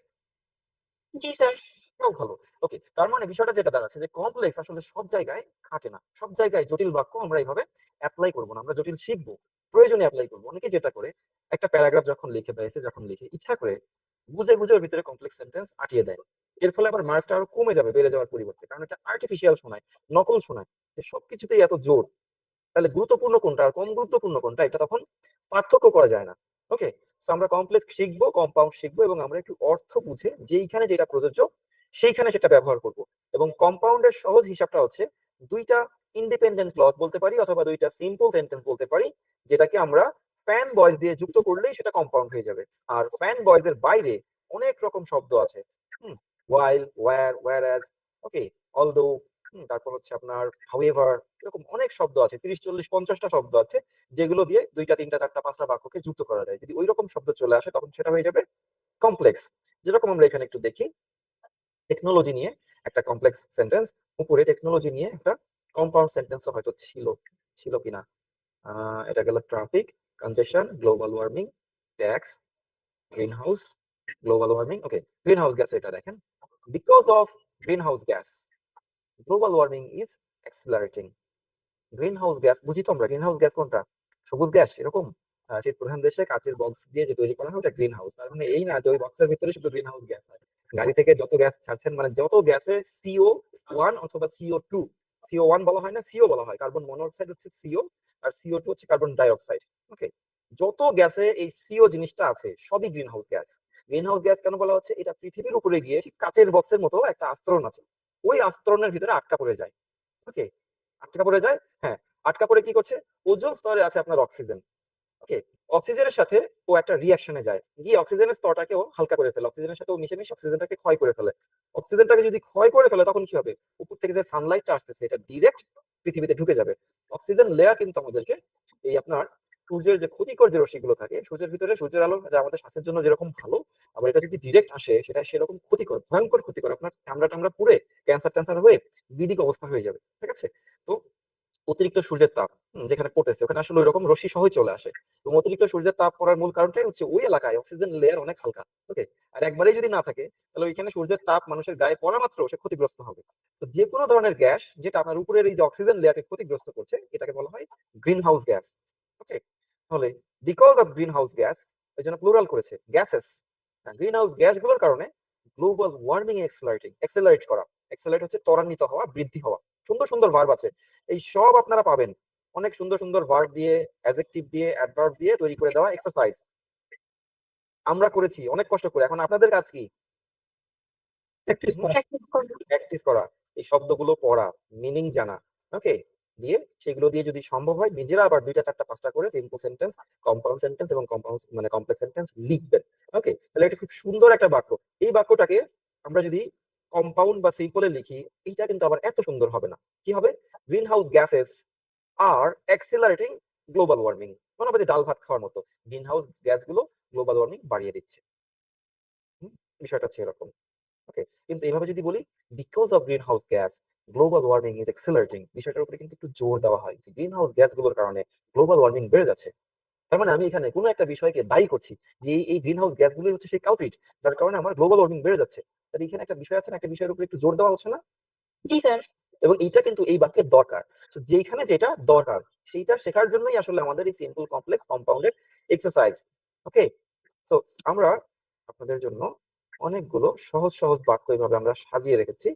জি স্যার। এটাও ভালো। ওকে, তার মানে বিষয়টা যেটা দাঁড়াচ্ছে যে কমপ্লেক্স আসলে সব জায়গায় খাটে না, সব জায়গায় জটিল বাক্য আমরা এইভাবে অ্যাপ্লাই করবো না, আমরা জটিল শিখবো, প্রয়োজনে অ্যাপ্লাই করবো। অনেকে যেটা করে, একটা প্যারাগ্রাফ যখন লিখে বা এসে যখন লিখে, ইচ্ছা করে বুঝে বুঝে ওর ভিতরে কমপ্লেক্স সেন্টেন্স আটিয়ে দেয়। এর ফলে আবার মার্কসটা আরো কমে যাবে বেড়ে যাওয়ার পরিবর্তে, কারণ এটা আর্টিফিশিয়াল শোনায়, নকল শোনায়, যে সবকিছুতেই এত জোর। তাহলে গুরুত্বপূর্ণ কোনটা আর কম গুরুত্বপূর্ণ কোনটা, এটা তখন পার্থক্য করা যায় না। ওকে, সো আমরা কমপ্লেক্স শিখবো, কম্পাউন্ড শিখবো, এবং আমরা একটু অর্থ বুঝে যেইখানে যেটা প্রযোজ্য সেইখানে সেটা ব্যবহার করব। এবং কম্পাউন্ডের সহজ হিসাবটা হচ্ছে দুইটা ইন্ডিপেন্ডেন্ট ক্লজ বলতে পারি অথবা দুইটা সিম্পল সেন্টেন্স বলতে পারি, যেটাকে আমরা ফ্যান বয়েজ দিয়ে যুক্ত করলেই সেটা কম্পাউন্ড হয়ে যাবে। আর ফ্যান বয়েজের বাইরে অনেক রকম শব্দ আছে, ওয়াইল, ওয়্যার, ওয়্যারঅ্যাজ, ওকে, অলদো, তারপর হচ্ছে আপনার হাউএভার, এরকম অনেক শব্দ আছে, 30, 40, 50টা শব্দ আছে, যেগুলো দিয়ে দুইটা, তিনটা, চারটা, পাঁচটা বাক্যকে যুক্ত করা যায়। যদি ওই রকম শব্দ চলে আসে, তখন সেটা হয়ে যাবে কমপ্লেক্স। যেরকম আমরা এখানে একটু দেখি, টেকনোলজি নিয়ে একটা কমপ্লেক্স সেন্টেন্স, উপরে টেকনোলজি নিয়ে একটা কম্পাউন্ড সেন্টেন্স হয়তো ছিল, ছিল কিনা। এটা গেল traffic, congestion, global warming, tax, greenhouse, global warming. Okay, greenhouse gas, এটা দেখেন, because of greenhouse gas global warming is accelerating. Greenhouse gas বুঝি তো আমরা, গ্রিন হাউস গ্যাস কোনটা? সবুজ গ্যাস, এরকম সেই প্রধান দেশে কাঁচের বক্স দিয়ে যে তৈরি করা হয় ওটা গ্রিন হাউস। তার মানে এই না যে ওই বক্সের ভিতরে শুধু গ্রিন হাউস গ্যাস হয়। গাড়ি থেকে যত গ্যাস ছাড়ছেন, মানে যত গ্যাসে CO1 অথবা CO2, CO1 বলা হয় না, CO বলা হয়, কার্বন মনোক্সাইড হচ্ছে CO, আর CO2 হচ্ছে কার্বন ডাইঅক্সাইড। ওকে, যত গ্যাসে এই CO জিনিসটা আছে সবই green house gas. Green house gas কেন বলা হচ্ছে? এটা পৃথিবীর উপরে গিয়ে ঠিক কাঁচের বক্সের মতো একটা আস্তরণ আছে, ওই আস্তরণের ভিতরে আটকা পড়ে যায়। ওকে, আটকা পড়ে যায়, হ্যাঁ, আটকা পড়ে কি করছে? ওজোন স্তরে আছে আপনার অক্সিজেন। ওকে, অক্সিজেনের সাথে ও একটা রিঅ্যাকশনে যায়, গিয়ে অক্সিজেনের স্তরটাকেও হালকা করে ফেলে, অক্সিজেনের সাথে ও মিশে মিশে অক্সিজেনটাকে ক্ষয় করে ফেলে। অক্সিজেনটাকে যদি ক্ষয় করে ফেলে, তখন কি হবে? উপর থেকে যে সানলাইটটা আসতেছে, এটা ডিরেক্ট পৃথিবীতে ঢুকে যাবে। অক্সিজেন লেয়ার কিন্তু আমাদেরকে এই আপনার সূর্যের যে ক্ষতিকর যে রশ্মিগুলো থাকে, সূর্যের ভিতরে সূর্যের আলো যা আমাদের স্বাস্থ্যের জন্য যেরকম ভালো, আবার এটা যদি ডিরেক্ট আসে সেটা সেরকম ক্ষতিকর, ভয়ঙ্কর ক্ষতিকর, আপনার চামড়া টামড়া পুড়ে ক্যান্সার ট্যান্সার হয়ে বিদিক অবস্থা হয়ে যাবে। ঠিক আছে? তো অতিরিক্ত সূর্যের তাপ যেখানে পড়তেছে ওখানে আসলে ওইরকম রশ্মি সহই চলে আসে। এবং অতিরিক্ত সূর্যের তাপ পড়ার মূল কারণটাই হচ্ছে ওই এলাকায় অক্সিজেন লেয়ার অনেক হালকা। ওকে, আর একবারেই যদি না থাকে তাহলে ওইখানে সূর্যের তাপ মানুষের গায়ে পড়া মাত্র সে ক্ষতিগ্রস্ত হবে। তো যে কোনো ধরনের গ্যাস যেটা আপনার উপরের এই যে অক্সিজেন লেয়ারকে ক্ষতিগ্রস্ত করছে এটাকে বলা হয় গ্রিন হাউস গ্যাস। ওকে, তাহলে because of greenhouse gas, ওই জন্য প্লুরাল করেছে গ্যাসেস। গ্রিন হাউস গ্যাসগুলোর কারণে গ্লোবাল ওয়ার্মিং এক্সেলারেট করা, এক্সেলারেট হচ্ছে ত্বরান্বিত হওয়া, বৃদ্ধি হওয়া। সুন্দর সুন্দর ভার্ব আছে, এই সব আপনারা পাবেন অনেক সুন্দর সুন্দর ভার্ব দিয়ে, অ্যাডজেক্টিভ দিয়ে, অ্যাডভার্ব দিয়ে তৈরি করে দেওয়া এক্সারসাইজ আমরা করেছি অনেক কষ্ট করে। এখন আপনাদের কাজ কি? প্র্যাকটিস করা। প্র্যাকটিস করা, এই শব্দগুলো পড়া, মিনিং জানা। ওকে, দিয়ে সেগুলো দিয়ে যদি সম্ভব হয় নিজেরা আবার 2টা 4টা 5টা করে সিম্পল সেন্টেন্স, কম্পাউন্ড সেন্টেন্স এবং কম্পাউন্ড মানে কমপ্লেক্স সেন্টেন্স লিখবেন। ওকে, তাহলে এটা খুব সুন্দর একটা বাক্য। এই বাক্যটাকে আমরা যদি কম্পাউন্ড বা সিম্পলে লিখি এটা কিন্তু আবার এত সুন্দর হবে না। কি হবে? গ্রিন হাউস গ্যাসেস আর অ্যাক্সিলারেটিং গ্লোবাল ওয়ার্মিং। মনে হবে যে ডাল ভাত খাওয়ার মতো, গ্রিন হাউস গ্যাসগুলো গ্লোবাল ওয়ার্মিং বাড়িয়ে দিচ্ছে। বিষয়টা হচ্ছে এরকম। ওকে, কিন্তু এইভাবে যদি বলি because of greenhouse gas global warming is accelerating, বিষয়টার উপরে কিন্তু একটু জোর দেওয়া হয় যে গ্রিন হাউস গ্যাসগুলোর কারণে গ্লোবাল ওয়ার্মিং বেড়ে যাচ্ছে। তার মানে আমি এখানে কোনো একটা বিষয়কে দায়ী করছি যে এই গ্রিন হাউস গ্যাসগুলোই হচ্ছে সেই কালপ্রিট যার কারণে আমার গ্লোবাল ওয়ার্মিং বেড়ে যাচ্ছে। তাহলে এখানে একটা বিষয় আছে না, একটা বিষয়ের উপরে একটু জোর দেওয়া হচ্ছে না? জি স্যার। এবং এইটা কিন্তু এই বাক্যের দরকার। তো যেখানে যেটা দরকার সেইটা শেখার জন্যই আসলে আমাদের এই সিম্পল কমপ্লেক্স কম্পাউন্ডেড এক্সারসাইজ। ওকে, তো আমরা আপনাদের জন্য অনেকগুলো সহজ সহজ বাক্য এইভাবে আমরা সাজিয়ে রেখেছি,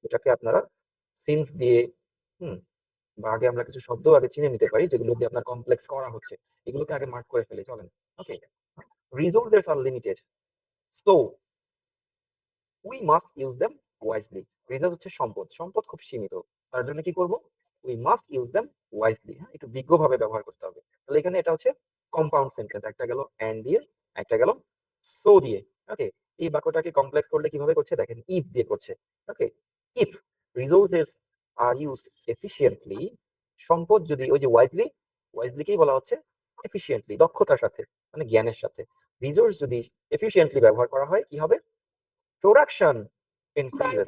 এটাকে আপনারা সিন্স দিয়ে বা আগে আমরা কিছু শব্দ আগে চিনে নিতে পারি যেগুলো দিয়ে আপনার কমপ্লেক্স করা হচ্ছে, এগুলোকে আগে মার্ক করে ফেলি চলেন। Okay, resources are limited, so we must use them wisely. Resource হচ্ছে সম্পদ, সম্পদ খুব সীমিত, তার জন্য কি করব? We must use them wisely. হ্যাঁ, একটু বিজ্ঞভাবে ব্যবহার করতে হবে। তাহলে এখানে এটা হচ্ছে কম্পাউন্ড সেন্টেন্স, একটা গেল এন্ড দিয়ে, একটা গেল সো দিয়ে। ওকে, এই বাক্যটাকে কমপ্লেক্স করলে কিভাবে করছে দেখেন, ইফ দিয়ে করছে। Okay, if resources are used efficiently, সম্পদ যদি, ওই যে ওয়াইজলি, ওয়াইজলিকেই বলা হচ্ছে এফিশিয়েন্টলি, দক্ষতার সাথে মানে জ্ঞানের সাথে। রিসোর্স যদি এফিশিয়েন্টলি ব্যবহার করা হয় কি হবে? প্রোডাকশন ইনক্রিজেস,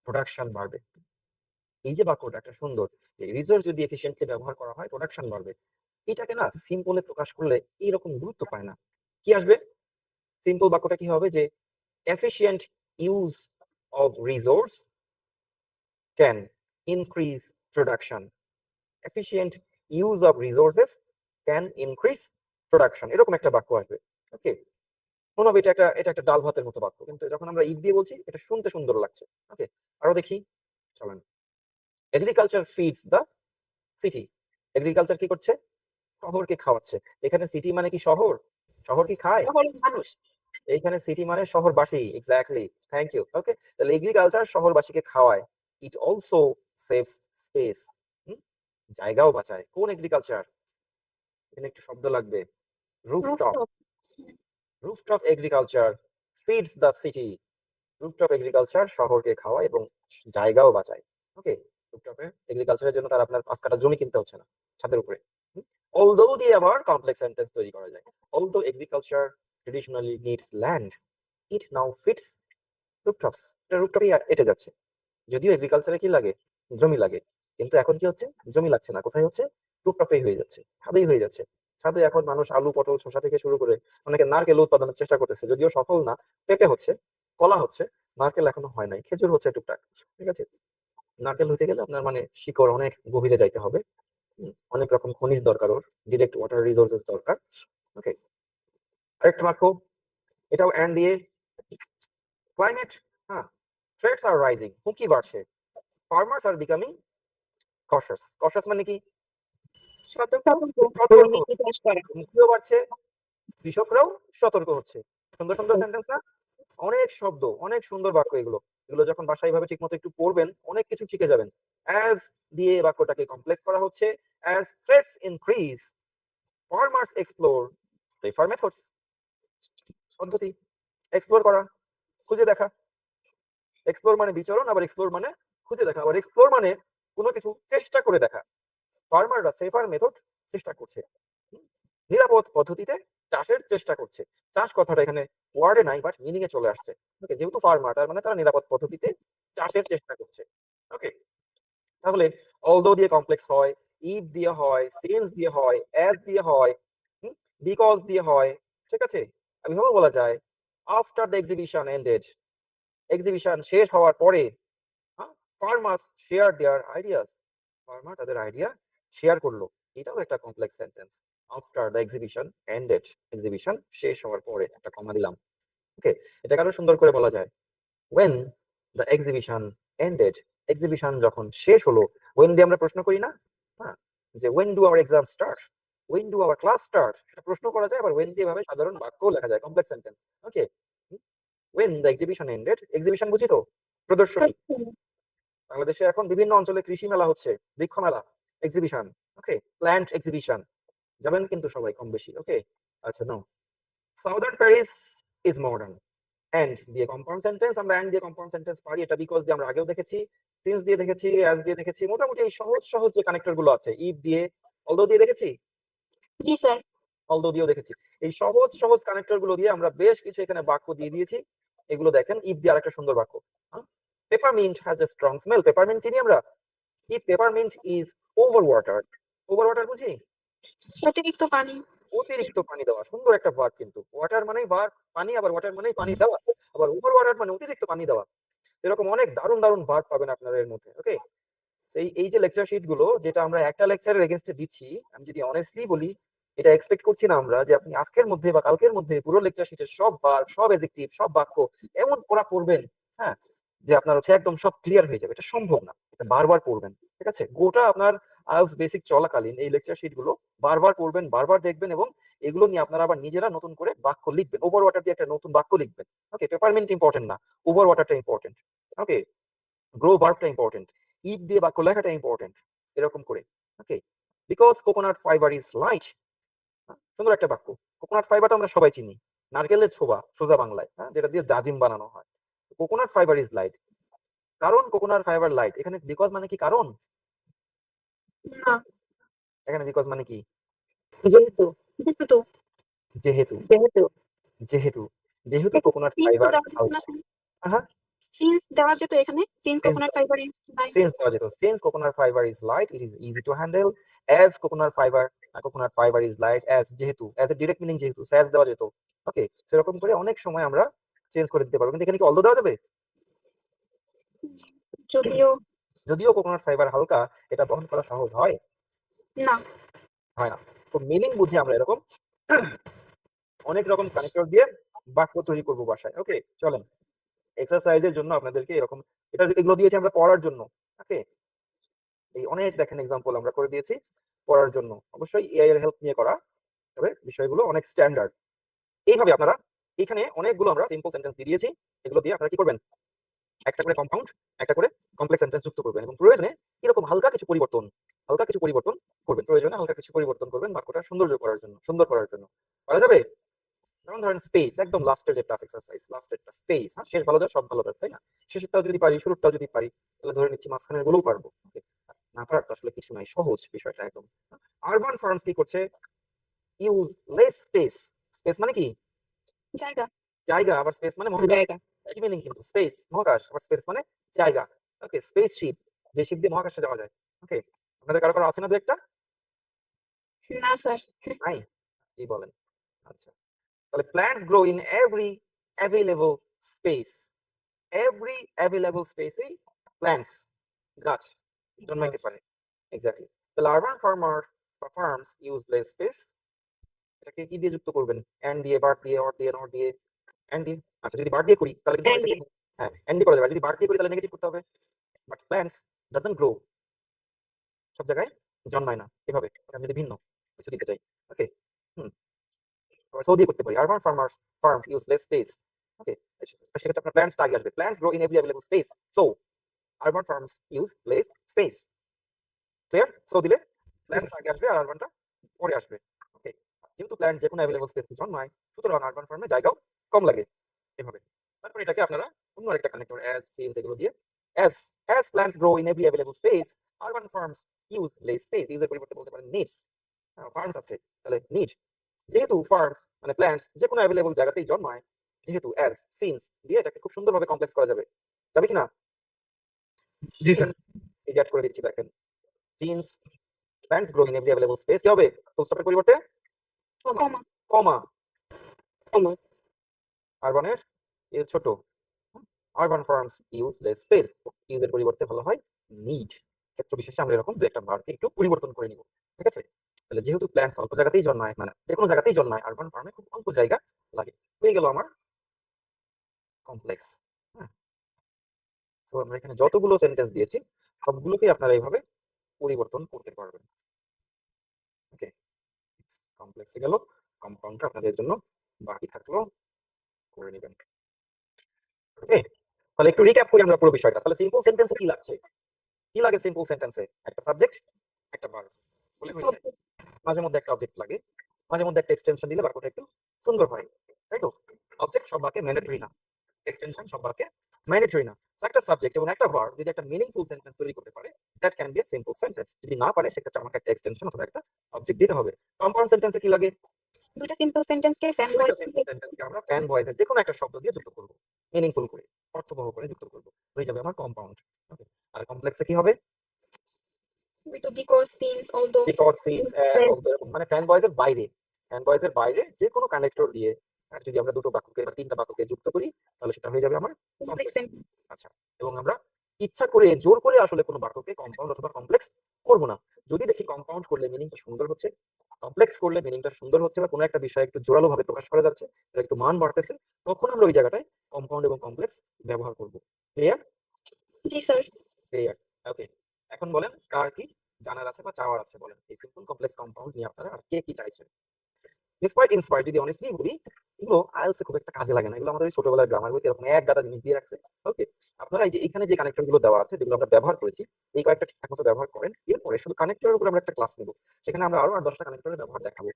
প্রোডাকশন বাড়বে। এই যে বাক্যটা একটা সুন্দর, রিসোর্স যদি এফিশিয়েন্টলি ব্যবহার করা হয় প্রোডাকশন বাড়বে। এটাকে না সিম্পলে প্রকাশ করলে এইরকম গুরুত্ব পায় না। কি আসবে? সিম্পল বাক্যটা কি হবে যে efficient use of resource can increase production, efficient use of resources can increase production, এরকম একটা বাক্য আসবে। ওকে, মনে হবে এটা একটা ডাল ভাতের মতো বাক্য, কিন্তু যখন আমরা ইফ দিয়ে বলছি এটা শুনতে সুন্দর লাগছে। ওকে, আরো দেখি চলেন। Agriculture feeds the city, agriculture কি করছে? শহরকে খাওয়াচ্ছে। এখানে সিটি মানে কি শহর? শহর কি খায়? মানুষ। এইখানে সিটি মানে শহরবাসী। Exactly, thank you. ওকে, তাহলে এগ্রিকালচার শহরবাসীকে খাওয়ায়। ইট অলসো সেভস স্পেস, জায়গাও বাঁচায়। কোন এগ্রিকালচার? এখানে একটু শব্দ লাগবে, rooftop. Rooftop agriculture feeds the city, rooftop agriculture শহরকে খাওয়ায় এবং জায়গাও বাঁচায়। ওকে, রুফটপে এগ্রিকালচারের জন্য তার আপনার 5 কাঠা জমি কিনতে হচ্ছে না ছাদের উপরে। অলদো দিয়ে আবার কমপ্লেক্স সেন্টেন্স তৈরি করা যায়। Although agriculture traditionally needs land, it now fits rooftops. এটা রুফটপে এটে যাচ্ছে। যদিও এগ্রিকালচারে কি লাগে? জমি লাগে, কিন্তু এখন কি হচ্ছে? জমি লাগছে না, কোথায় হচ্ছে? রুফটপেই হয়ে যাচ্ছে, ছাদেই হয়ে যাচ্ছে। ছাদে এখন মানুষ আলু, পটল, শসা থেকে শুরু করে অনেকে নারকেল উৎপাদনের চেষ্টা করতেছে, যদিও সফল না। পেঁপে হচ্ছে, কলা হচ্ছে, নারকেল এখনো হয় নাই, খেজুর হচ্ছে টুকটাক। ঠিক আছে, নারকেল হইতে গেলে আপনার মানে শিকড় অনেক গভীরে যাইতে হবে, অনেক রকম খনিজ দরকার, ওর ডিরেক্ট ওয়াটার রিসোর্সেস দরকার। ওকে, আরেকটা বাক্য, এটাও এন্ড দিয়ে, ক্লাইমেট, হ্যাঁ, থ্রেটস আর রাইজিং, হুমকি বাড়ছে। ফার্মার্স আর বিকামিং কশাস, কশাস মানে কি? সতর্ক সতর্ক, চাষ করা। হুমকিও বাড়ছে, কৃষকরাও সতর্ক হচ্ছে। সুন্দর সুন্দর সেন্টেন্স না? অনেক শব্দ, অনেক সুন্দর বাক্য এগুলো। এগুলো যখন বাসায় ভাবে ঠিক মতো একটু পড়বেন অনেক কিছু শিখে যাবেন। অ্যাজ দিয়ে বাক্যটাকে কমপ্লেক্স করা হচ্ছে। As threats increase, farmers explore safer methods, পদ্ধতি এক্সপ্লোর করা, খুঁজে দেখা। এক্সপ্লোর মানে বিচরণ, আবার এক্সপ্লোর মানে খুঁজে দেখা, আবার এক্সপ্লোর মানে কোনো কিছু চেষ্টা করে দেখা। ফার্মাররা সেফার মেথড চেষ্টা করছে, নিরাপদ পদ্ধতিতে চাষের চেষ্টা করছে। চাষ কথাটা এখানে ওয়ার্ডে নাই, বাট মিনিং এ চলে আসছে। ওকে, যেহেতু ফার্মার তার মানে তারা নিরাপদ পদ্ধতিতে চাষের চেষ্টা করছে। ওকে, তাহলে অলদো দিয়ে কমপ্লেক্স হয়, ইফ দিয়ে হয়, সিন্স দিয়ে হয়, অ্যাজ দিয়ে হয়, বিকজ দিয়ে হয়, ঠিক আছে? এভাবে বলা যায় after the exhibition ended, exhibition শেষ হওয়ার পরে ফার্মার্স শেয়ার দেয়ার আইডিয়াস, ফার্মার তাদের আইডিয়া শেয়ার করলো। এটাও একটা complex sentence. After the exhibition ended, exhibition শেষ হওয়ার পরে একটা কমা দিলাম। ওকে, এটাকে আরো সুন্দর করে বলা যায় when the exhibition ended, exhibition যখন শেষ হলো। when দিয়ে আমরা প্রশ্ন করি না, হ্যাঁ, যে when do our exam start, when do our class start, এটা প্রশ্ন করা যায়। আবার when দিয়ে ভাবে সাধারণ বাক্য লেখা যায়, complex sentence. Okay, when the exhibition ended, exhibition বুঝি তো, প্রদর্শনী। বাংলাদেশে এখন বিভিন্ন অঞ্চলে কৃষি মেলা হচ্ছে, বৃক্ষ মেলা, এক্সিবিশন। ওকে, প্ল্যান্ট এক্সিবিশন, যাবেন কিন্তু সবাই কম বেশি। ওকে, আচ্ছা, no, southern Paris is modern. And দিয়ে কম্পাউন্ড সেন্টেন্স, আমরা এন্ড দিয়ে কম্পাউন্ড সেন্টেন্স পারি, এটা বিকজ দিয়ে আমরা আগেও দেখেছি, সিন্স দিয়ে দেখেছি, অ্যাজ দিয়ে দেখেছি। মোটামুটি এই সহজ সহজ যে কানেক্টর গুলো আছে, ইফ দিয়ে, অলদো দিয়ে দেখেছি, জি স্যার। অলদো দিয়েও দেখেছি। এই সহজ সহজ কানেক্টর গুলো দিয়ে আমরা বেশ কিছু এখানে বাক্য দিয়ে দিয়েছি। এগুলো দেখেন, ইফ দিয়ে আরেকটা সুন্দর বাক্য, peppermint has a strong smell, peppermint চিনি আমরা। If peppermint is over water, over water বুঝি, অতিরিক্ত পানি। অতিরিক্ত পানি দেওয়া, সুন্দর একটা ভার্ব কিন্তু। ওয়াটার মানেই ভার্ব পানি, আবার ওয়াটার মানেই পানি দেওয়া, আবার ওভার ওয়াটার মানে অতিরিক্ত পানি দেওয়া। এরকম অনেক দারুণ দারুণ ভার্ব পাবেন আপনারা এর মধ্যে। ওকে, এই যে লেকচার শিট গুলো যেটা আমরা একটা লেকচারের এগেইনস্টে দিচ্ছি, আমি যদি অনেস্টলি বলি, এটা এক্সপেক্ট করছি না আমরা যে আপনি আজকের মধ্যে বা কালকের মধ্যে পুরো লেকচার শিটের সব ভার্ব, সব অ্যাডজেক্টিভ, সব বাক্য এমন পড়া পড়বেন, হ্যাঁ, যে আপনার হচ্ছে একদম সব ক্লিয়ার হয়ে যাবে। এটা সম্ভব না, এটা বারবার পড়বেন। ঠিক আছে, গোটা আপনার আইএলটিএস বেসিক চলাকালীন এই লেকচার শিট গুলো বারবার পড়বেন, বারবার দেখবেন, এবং এগুলো নিয়ে আপনারা আবার নিজেরা নতুন করে বাক্য লিখবেন। ওভার ওয়াটার দিয়ে একটা নতুন বাক্য লিখবেন। ওকে, পেপারমিন্ট ইম্পর্টেন্ট না, ওভার ওয়াটারটা ইম্পর্টেন্ট। ওকে, গ্রো ভার্বটা ইম্পর্টেন্ট, ইফ দিয়ে বাক্য লেখাটা ইম্পর্টেন্ট, এরকম করে। Okay, because coconut fibre is light, সুন্দর একটা বাক্য। কোকোনাট ফাইবার তো আমরা সবাই চিনি, নারকেলের ছোবা সোজা বাংলায়, হ্যাঁ, যেটা দিয়ে জাজিম বানানো হয়। কোকোনাট ফাইবার ইজ লাইট, কারণ কোকোনাট ফাইবার লাইট। এখানে বিকজ মানে কি কারণ? না, এখানে বিকজ মানে কি? যেহেতু যেহেতু। যেহেতু, যেহেতু যেহেতু, যেহেতু কোকোনাট সিন্স ফাইবার দেওয়া যেত না স্যার? হ্যাঁ, সিন্স দেওয়া যেত এখানে, since coconut fibre is light. since দেওয়া যেত, since coconut fiber is light it is easy to handle, as coconut fiber is light, as যেহেতু, as a direct meaning যেহেতু, as দেওয়া যেত। ওকে, সেরকম করে অনেক সময় আমরা চেঞ্জ করে দিতে পারবো। কিন্তু এখানে কি অলদো দেওয়া যাবে? যদিও যদিও কোকোনাট ফাইবার হালকা, এটা বহন করা সহজ হয় না। হয় না। তো মিনিং বুঝে আমরা এরকম অনেক রকম কানেক্টর দিয়ে বাক্য তৈরি করবো বাসায়। ওকে, চলেন এক্সারসাইজের জন্য আপনাদেরকে এরকম, এগুলো দিয়েছি আমরা পড়ার জন্য। ওকে, এই অনেক দেখেন এক্সাম্পল আমরা করে দিয়েছি পড়ার জন্য, অবশ্যই এআই এর হেল্প নিয়ে করা, তবে বিষয়গুলো অনেক স্ট্যান্ডার্ড। এইভাবে আপনারা এখানে অনেকগুলো আমরা সিম্পল সেন্টেন্স দিয়ে দিয়েছি, এগুলো দিয়ে আপনারা কি করবেন, একটা করে কম্পাউন্ড, একটা করে কমপ্লেক্স সেন্টেন্স যুক্ত করবেন, এবং প্রয়োজনে এরকম হালকা কিছু পরিবর্তন করবেন, প্রয়োজনে হালকা কিছু পরিবর্তন করবেন বাক্যটা সৌন্দর্য করার জন্য, সুন্দর করার জন্য। পারা যাবে? যেমন ধরেন স্পেস, একদম লাস্টের যে টাফ এক্সারসাইজ, লাস্টেরটা স্পেস, হ্যাঁ, শেষ ভালো যায় সব ভালো যায়, তাই না? শেষেরটাও যদি পারি, শুরুটাও যদি পারি, তাহলে ধরে নিচ্ছি মাঝখানের গুলোও পারবো। Okay, না পারার তো আসলে কিছু নাই, সহজ বিষয়টা একদম। আরবান ফার্মস কি করছে? ইউজ লেস স্পেস, স্পেস মানে কি? জায়গা। জায়গা, আবার স্পেস মানে মহাকাশ, জায়গা একই মিনিং কিন্তু, স্পেস মহাকাশ, আবার স্পেস মানে জায়গা। ওকে, স্পেস শিপ, যে শিপ দিয়ে মহাকাশে যাওয়া যায়। ওকে, আপনাদের কারো কারো আছে না দু একটা? না স্যার। নাই, কি বলেন? আচ্ছা, তাহলে plants grow in every available space, every available স্পেসে প্ল্যান্টস, গাছ জন্মাইতে পারে। এক্স্যাক্টলি, তাহলে urban farms use less space, এটাকে কি দিয়ে যুক্ত করবেন? এন্ড দিয়ে, বার্ড দিয়ে, অর দিয়ে, নট দিয়ে, এন্ড দিয়ে। আচ্ছা, যদি বার্ড দিয়ে করি তাহলে কিন্তু And দিয়ে। হ্যাঁ, এন্ড দিয়ে করা যাবে। যদি বার্ড দিয়ে করি তাহলে নেগেটিভ করতে হবে। বাট প্ল্যান্টস ডাজন্ট গ্রো, সব জায়গায় জন্মায় না এভাবে, আমি যদি ভিন্ন কিছু দিতে চাই। ওকে, হুম, সো দিয়ে করতে পারি, urban farms use less space. Okay, সেক্ষেত্রে আপনার প্ল্যান্টস আগে আসবে, plants grow in every available space, so urban farms use less space. Clear? So দিলে প্ল্যান্টস আগে আসবে আর আরবানটা পরে আসবে। ওকে, যেহেতু প্ল্যান্ট যে কোনো অ্যাভেলেবল স্পেসে জন্মায়, সুতরাং আরবান ফার্মে জায়গাও কম লাগে, এভাবে। তারপর এটাকে আপনারা অন্য আরেকটা কানেক্টর অ্যাজ, সিন্স এগুলো দিয়ে, as plants grow in every available space, urban farms use less space, ইউজের পরিবর্তে বলতে পারেন নিডস। ফার্মস আছে, তাহলে নিড, যেহেতু ফার্ম মানে প্ল্যান্টস যে কোনো অ্যাভেলেবল জায়গাতেই জন্মায়, যেহেতু অ্যাজ, সিন্স দিয়ে এটাকে খুব সুন্দরভাবে কমপ্লেক্স করা যাবে। যাবে কি না? জি স্যার। এই যে add করে দিচ্ছি দেখেন, since plants grow in every available space কি হবে ফুল স্টপের পরিবর্তে কমা কমা কমা আরবানের এর ছোট urban farms use less space ইউজের পরিবর্তে ভালো হয় নিড ক্ষেত্র বিশেষে আমরা এরকম দু একটা ভার্বকে একটু পরিবর্তন করে নিব ঠিক আছে তাহলে যেহেতু প্ল্যান্টস অল্প জায়গাতেই জন্মায় মানে যে কোনো জায়গাতেই জন্মায় আরবান ফার্মে খুব অল্প জায়গা লাগে হয়ে গেল আমার কমপ্লেক্স হ্যাঁ তো আমরা এখানে যতগুলো সেন্টেন্স দিয়েছি সবগুলোকেই আপনারা এইভাবে পরিবর্তন করতে পারবেন ওকে কমপ্লেক্সে গেল কম্পাউন্ডটা আপনাদের জন্য বাকি থাকলো করে নেবেন ওকে তাহলে একটু রিক্যাপ করি আমরা পুরো বিষয়টা তাহলে সিম্পল সেন্টেন্সে কি লাগছে কি লাগে সিম্পল সেন্টেন্সে একটা সাবজেক্ট একটা ভার্ব বলে হয়ে যায় মাঝে মধ্যে একটা অবজেক্ট লাগে মাঝে মধ্যে একটা এক্সটেনশন দিলে বাক্যটা একটু সুন্দর হয় তাই তো অবজেক্ট সব বাক্যে ম্যান্ডেটরি না এক্সটেনশন সব বাক্যে ম্যান্ডেটরি না একটা সাবজেক্ট এবং একটা ভার্ব যদি একটা মিনিংফুল সেন্টেন্স তৈরি করতে পারে that can B a simple sentence যদি না পারে সেক্ষেত্রে আমাকে একটা এক্সটেনশন অথবা একটা অবজেক্ট দিতে হবে কম্পাউন্ড সেন্টেন্সে কি লাগে দুইটা সিম্পল সেন্টেন্সকে ফ্যান ভয়েস সেন্টেন্সকে আমরা ফ্যান ভয়েসের যে কোনো একটা শব্দ দিয়ে যুক্ত করব মিনিংফুল করে অর্থবহ করে যুক্ত করব হয়ে যাবে আমার কম্পাউন্ড ওকে আর কমপ্লেক্সে কি হবে with because since although because since মানে ফ্যান ভয়েসের বাইরে যে কোনো কানেক্টর দিয়ে আর যদি আমরা দুটো বাক্যকে বা তিনটা বাক্যকে যুক্ত করি তাহলে সেটা হয়ে যাবে আমার কমপ্লেক্স সেন্টেন্স আচ্ছা এবং আমরা ইচ্ছা করে জোর করে আসলে কোনো বাক্যকে কম্পাউন্ড অথবা কমপ্লেক্স করব না যদি দেখি কম্পাউন্ড করলে মিনিংটা সুন্দর হচ্ছে কমপ্লেক্স করলে মিনিংটা সুন্দর হচ্ছে বা কোনো একটা বিষয় একটু জোরালো ভাবে প্রকাশ করা যাচ্ছে তার একটু মান বাড়তেছে তখন আমরা ওই জায়গাটায় কম্পাউন্ড এবং কমপ্লেক্স ব্যবহার করব ক্লিয়ার জি স্যার ক্লিয়ার ওকে এখন বলেন কার কি জানার আছে বা চাওয়ার আছে বলেন এই সিম্পল কমপ্লেক্স কম্পাউন্ড নিয়ে আপনারা আর কে কি চাইছেন ইন্সপায়ার্ড যদি অনেস্টলি বলি এগুলো আইএলস খুব একটা কাজে লাগে না এগুলো আমাদের ছোটবেলার গ্রামার বইতে এরকম এক গাদা জিনিস দিয়ে রাখছে ওকে আপনারা এই যে এখানে যে কানেক্টর গুলো দেওয়া আছে যেগুলো আমরা ব্যবহার করেছি এই কয়েকটা ঠিকঠাক মতো ব্যবহার করেন এরপরে শুধু কানেক্টরের উপর আমরা একটা ক্লাস নেব সেখানে আমরা আরো 10টা কানেক্টরের ব্যবহার দেখাবো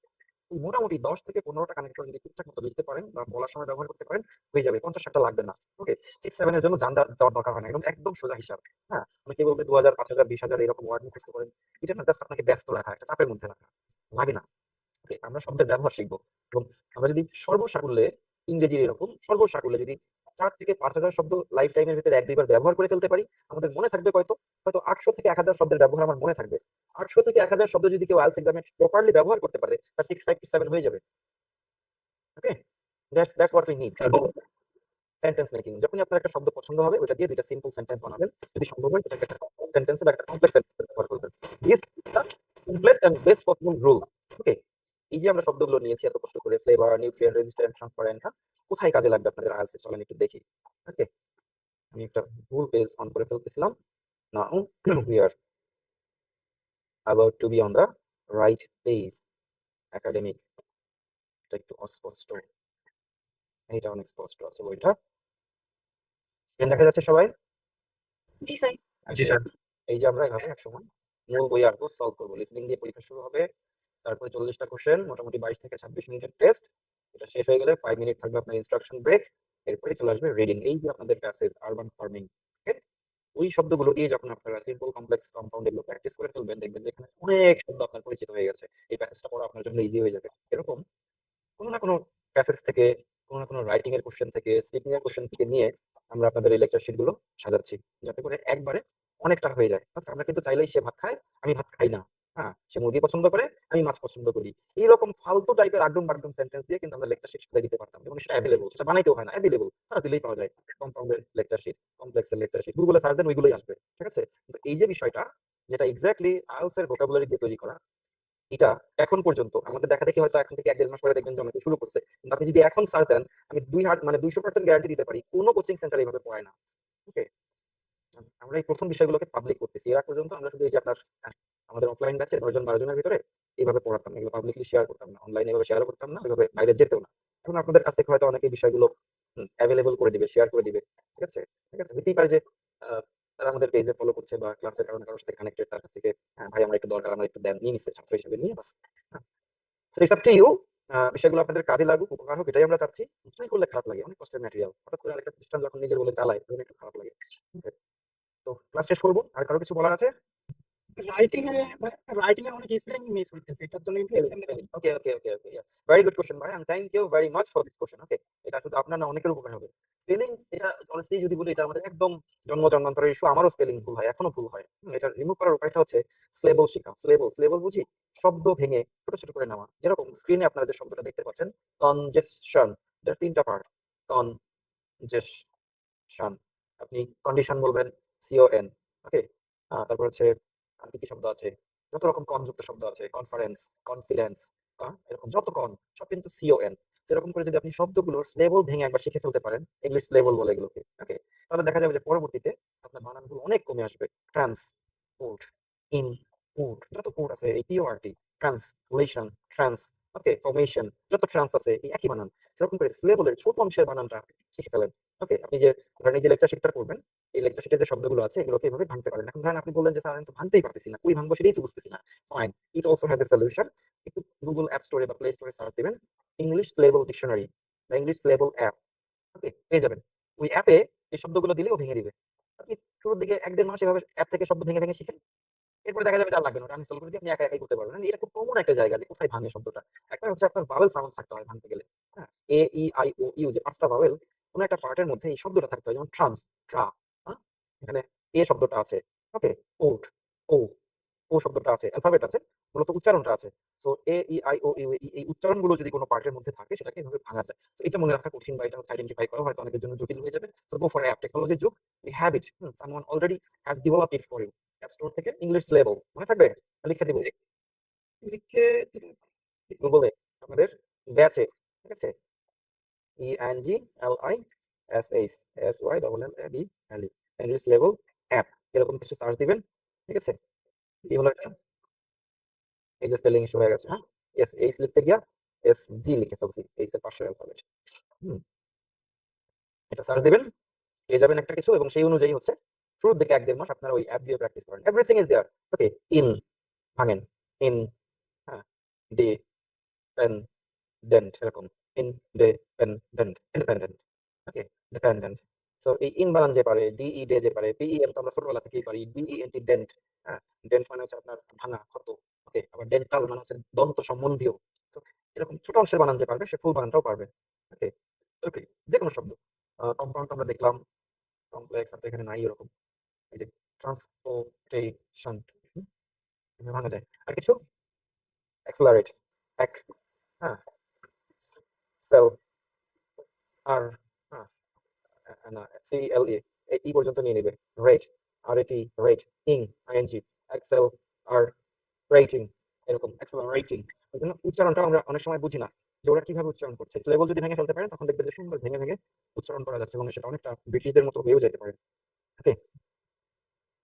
মোটামুটি 10 থেকে 15টা কানেক্টর যদি ঠিকঠাক মতো লিখতে পারেন বা বলার সময় ব্যবহার করতে পারেন হয়ে যাবে 50-60টা লাগবে না ওকে 6-7 এর জন্য জানতে দেওয়ার দরকার হয় না একদম সোজা হিসাব হ্যাঁ অনেকে বলবে 2000 5000 20000 এরকম ওয়ার্ড মুখস্থ করেন এটা না জাস্ট আপনাকে ব্যস্ত রাখা একটা চাপের মধ্যে রাখা লাগে না ওকে আমরা শব্দের ব্যবহার শিখবো এবং আমরা যদি সর্বসাকুল্যে ইংরেজির এরকম সর্বসাকুল্যে যদি 4 থেকে 5000 শব্দ লাইফ টাইমের ভিতরে এক দুইবার ব্যবহার করে ফেলতে পারি আমাদের মনে থাকবে হয়তো 800 থেকে 1000 শব্দের ব্যবহার আমার মনে থাকবে 800 থেকে 1000 শব্দ যদি কেউ আইএলটিএস এক্সামে প্রপারলি ব্যবহার করতে পারে তার 6 5 to 7 হয়ে যাবে okay that's what we need sentence making যখন আপনার একটা শব্দ পছন্দ হবে ওটা দিয়ে দুইটা সিম্পল সেন্টেন্স বানাবেন যদি সম্ভব হয় সেটাকে একটা সেন্টেন্স বা একটা কমপ্লেক্স সেন্টেন্স ব্যবহার করবেন is the complex and best possible rule okay এই যে আমরা শব্দগুলো নিয়েছি এত কষ্ট করে ফ্লেভার নিউট্রিয়েন্ট রেজিস্ট্যান্ট ট্রান্সপারেন্ট কোথায় কাজে লাগবে আপনাদের আইএলটিএস চলেন একটু দেখি ওকে আমি একটা ভুল পেজ অন করে ফেলতেছিলাম now we are about to be on the right page academic এটা একটু অস্পষ্ট এইটা অনেক স্পষ্ট আছে বইটা স্ক্রিন দেখা যাচ্ছে সবাই জি স্যার জি স্যার এই যে আমরা এভাবে একসময় মূল বই আর সলভ করবো লিসনিং দিয়ে পরীক্ষা শুরু হবে তারপরে 40টা কোশ্চেন মোটামুটি 22 থেকে 26 মিনিটের টেস্ট এটা শেষ হয়ে গেলে 5 মিনিট থাকবে আপনার ইনস্ট্রাকশন ব্রেক এরপরে চলে আসবে রিডিং এই যে আপনাদের প্যাসেজ আরবান ফার্মিং ওই শব্দগুলো দিয়ে যখন আপনারা সিম্পল কমপ্লেক্স কম্পাউন্ড এগুলো প্র্যাকটিস করে ফেলবেন দেখবেন যে এখানে অনেক শব্দ আপনার পরিচিত হয়ে গেছে এই প্যাসেজটা পড়া আপনার জন্য ইজি হয়ে যাবে এরকম কোনো না কোনো প্যাসেজ থেকে কোনো না কোনো রাইটিং এর কোশ্চেন থেকে স্পিকিং এর কোশ্চেন থেকে নিয়ে আমরা আপনাদের এই লেকচার শিট গুলো সাজাচ্ছি যাতে করে একবারে অনেকটা হয়ে যায় আমরা কিন্তু চাইলেই সে ভাত খায় আমি ভাত খাই না হ্যাঁ সে মুরগি পছন্দ করে আমি মাছ পছন্দ করি এইরকম ফালতু টাইপের আড্ডুম বাড্ডুম সেন্টেন্স দিয়ে কিন্তু আমরা লেকচার শিট সাজাই দিতে পারতাম এবং সেটা অ্যাভেলেবল সেটা বানাইতেও হয় না অ্যাভেলেবল তারা দিলেই পাওয়া যায় কম্পাউন্ডের লেকচার শিট কমপ্লেক্সের লেকচার শিট গুগলে সার্চ দেন ওইগুলোই আসবে ঠিক আছে কিন্তু এই যে বিষয়টা যেটা এক্স্যাক্টলি আইএলটিএস এর ভোকাবুলারি দিয়ে তৈরি করা এটা এখন পর্যন্ত আমাদের দেখা দেখি হয়তো এখন থেকে 1-1.5 মাস পরে দেখবেন জমাতে শুরু করছে কিন্তু আপনি যদি এখন সার্চ দেন আমি 200% গ্যারান্টি দিতে পারি কোনো কোচিং সেন্টার এইভাবে পড়ায় না ওকে আমরা এই প্রথম বিষয়গুলোকে পাবলিক করতেছি এর আগ পর্যন্ত আমরা শুধু এই যে আপনার আমাদের অফলাইন ব্যাচে 10-12 জনের ভিতরে এইভাবে পড়াতাম এগুলো পাবলিকলি শেয়ার করতাম না অনলাইনে এভাবে শেয়ার করতাম না ওইভাবে বাইরে যেতেও না এখন আপনাদের কাছ থেকে হয়তো অনেকে বিষয়গুলো অ্যাভেলেবল করে দিবে শেয়ার করে দিবে ঠিক আছে হতেই পারে যে তারা আমাদের পেজে ফলো করছে বা ক্লাসের কারণে কারোর সাথে কানেক্টেড তার কাছ থেকে ভাই আমার একটু দরকার আমার একটু দেন নিয়ে নিচ্ছে ছাত্র হিসেবে নিয়ে বাস ইটস আপ টু ইউ বিষয়গুলো আপনাদের কাজে লাগুক উপকার হোক এটাই আমরা চাচ্ছি কিছুই করলে খারাপ লাগে অনেক কষ্টের ম্যাটেরিয়াল হঠাৎ করে আরেকটা প্রতিষ্ঠান যখন নিজের বলে চালায় তখন একটু খারাপ লাগে তো ক্লাস শেষ করবো আর কারো কিছু বলার আছে রাইটিং এ অনেক স্পেলিং মিস হইতেছে এটার জন্য okay yes very good question bhai and thank you very much for this question okay এটা শুধু আপনার না অনেকের উপকার হবে স্পেলিং এটা অনেস্টলি যদি বলি এটা আমাদের একদম জন্ম জন্মান্তরের ইস্যু। আমারও স্পেলিং ভুল হয়, এখনো ভুল হয়। এটা রিমুভ করার উপায়টা হচ্ছে স্লেবল শেখা। স্লেবল বুঝি শব্দ ভেঙে ছোট ছোট করে নেওয়া। যেরকম স্ক্রিনে আপনারা যে শব্দটা দেখতে পাচ্ছেন কনজেশন, এটার ৩টা পার্ট। কনজেশন, আপনি কন্ডিশন বলবেন CON, ওকে। তারপর হচ্ছে আর কি কি শব্দ আছে, যত রকম কনযুক্ত শব্দ আছে, কনফারেন্স, কনফিডেন্স, এরকম যত কন সব কিন্তু CON। এরকম করে যদি আপনি শব্দগুলোর স্লেবল ভেঙে একবার শিখে ফেলতে পারেন, ইংলিশ স্লেবল বলে এগুলোকে, ওকে, তাহলে দেখা যাবে যে পরবর্তীতে আপনার বানানগুলো অনেক কমে আসবে। ট্রান্সপোর্ট, ইনপুট, যত পোর্ট আছে এই PORT, ট্রান্সলেশন, ওকে, ফরমেশন, যত ট্রান্স আছে এই একই বানান। সেরকম করে স্লেবলের ছোট অংশের বানানটা শিখে ফেলেন। ওকে, আপনি যে ধরেন এই যে লেকচার শিটটা করবেন, এই লেকচার শিটে যে শব্দগুলো আছে এগুলোকে এভাবে ভাঙতে পারেন। এখন ধরেন আপনি বললেন যে স্যার আমি তো ভাঙতেই পারতেছি না, কই ভাঙবো সেটাই তো বুঝতেছি না। Fine, it also has a solution. একটু গুগল অ্যাপ স্টোরে বা প্লে স্টোরে সার্চ দিবেন ইংলিশ স্লেবল ডিকশনারি বা ইংলিশ স্লেবল অ্যাপ, ওকে, পেয়ে যাবেন। ওই অ্যাপে এই শব্দগুলো দিলেও ভেঙে দিবে। আপনি শুরুর দিকে ১-১.৫ মাস এভাবে অ্যাপ থেকে শব্দ ভেঙে ভেঙে শিখেন। এরপরে দেখা যাবে যে আর লাগবে না, ওটা আনইনস্টল করে দিয়ে আপনি একা একাই করতে পারবেন। এটা খুব কমন একটা জায়গা যে কোথায় ভাঙে শব্দটা। একটা হচ্ছে আপনার ভাওয়েল সাউন্ড থাকতে হয় ভাঙতে গেলে। হ্যাঁ, এ, ই, আই, ও, ইউ যে ৫টা ভাওয়েল, কোন একটা পার্টের মধ্যে এই শব্দটা থাকতে হয়। যেমন ট্রা, হ্যাঁ? এখানে এ শব্দটা আছে, ওকে, ওট, ও, ও শব্দটা আছে, অ্যালফাবেট আছে, মূলত উচ্চারণটা আছে। So A, E, I, O, U, এই উচ্চারণগুলো যদি কোন পার্টের মধ্যে থাকে সেটাকে এভাবে ভাঙা যায়। তো এটা মনে রাখা কঠিন বা এটা হচ্ছে আইডেন্টিফাই করা হয়তো অনেকের জন্য জটিল হয়ে যাবে। So go for app technology যুগ, we have it, someone already has developed it for you. App store থেকে ইংলিশ লেভেল মনে থাকবে, লিখে দিব, লিখে গুগলে আপনাদের ব্যাচে, ঠিক আছে, ENGLISHSYLLABLE ইংলিশ লেভেল অ্যাপ, এরকম কিছু সার্চ দিবেন, ঠিক আছে। কি হলো এটা, এই যে স্পেলিং ইস্যু হয়ে গেছে, হ্যাঁ, এইচ লিখতে গিয়া SG লিখে ফেলছি, এইচ এর পাশের অ্যালফাবেট। এটা সার্চ দিবেন, পেয়ে যাবেন একটা কিছু, এবং সেই অনুযায়ী হচ্ছে শুরুর দিকে ১-১.৫ মাস আপনারা ওই অ্যাপ দিয়ে প্র্যাকটিস করেন। Everything is there, okay. In ভাঙেন, ইন, হ্যাঁ, ডি, পেন, ডেন্ট, এরকম ইনডিপেন্ডেন্ট, ইন্ডিপেন্ডেন্ট, ওকে, ডিপেন্ডেন্ট। সো এই ইন বানান যে পারে, ডিই ডে যে পারে, পিইএন তো আমরা ছোটবেলা থেকেই পারি, ডিইএনটি ডেন্ট, হ্যাঁ, ডেন্ট মানে হচ্ছে আপনার ভাঙা, ক্ষত, ওকে। আবার ডেন্টাল মানে হচ্ছে দন্ত সম্বন্ধীয়। তো এরকম ছোট অংশের বানান যে পারবে সে ফুল বানানটাও পারবে, ওকে। ওকে, যে কোনো শব্দ, কম্পাউন্ড আমরা দেখলাম, কমপ্লেক্স আর তো এখানে নাই এরকম। এই যে ট্রান্সপোর্টেশন, ভাঙা যায়। আর কিছু অ্যাক্সেলারেট, এক, হ্যাঁ, সেল, আর, হ্যাঁ, না, CLE, এই ই পর্যন্ত নিয়ে নেবে। Rate, RAT, rate, ING, excel, আর রেটিং, এরকম এক্সেলারেটিং। এজন্য উচ্চারণটা আমরা অনেক সময় বুঝি না যে ওরা কিভাবে উচ্চারণ করছে। লেভেল যদি ভেঙে ফেলতে পারেন তখন দেখবেন যে সুন্দর ভেঙে ভেঙে উচ্চারণ করা যাচ্ছে এবং সেটা অনেকটা ব্রিটিশদের মতো হয়েও যেতে পারে। ওকে,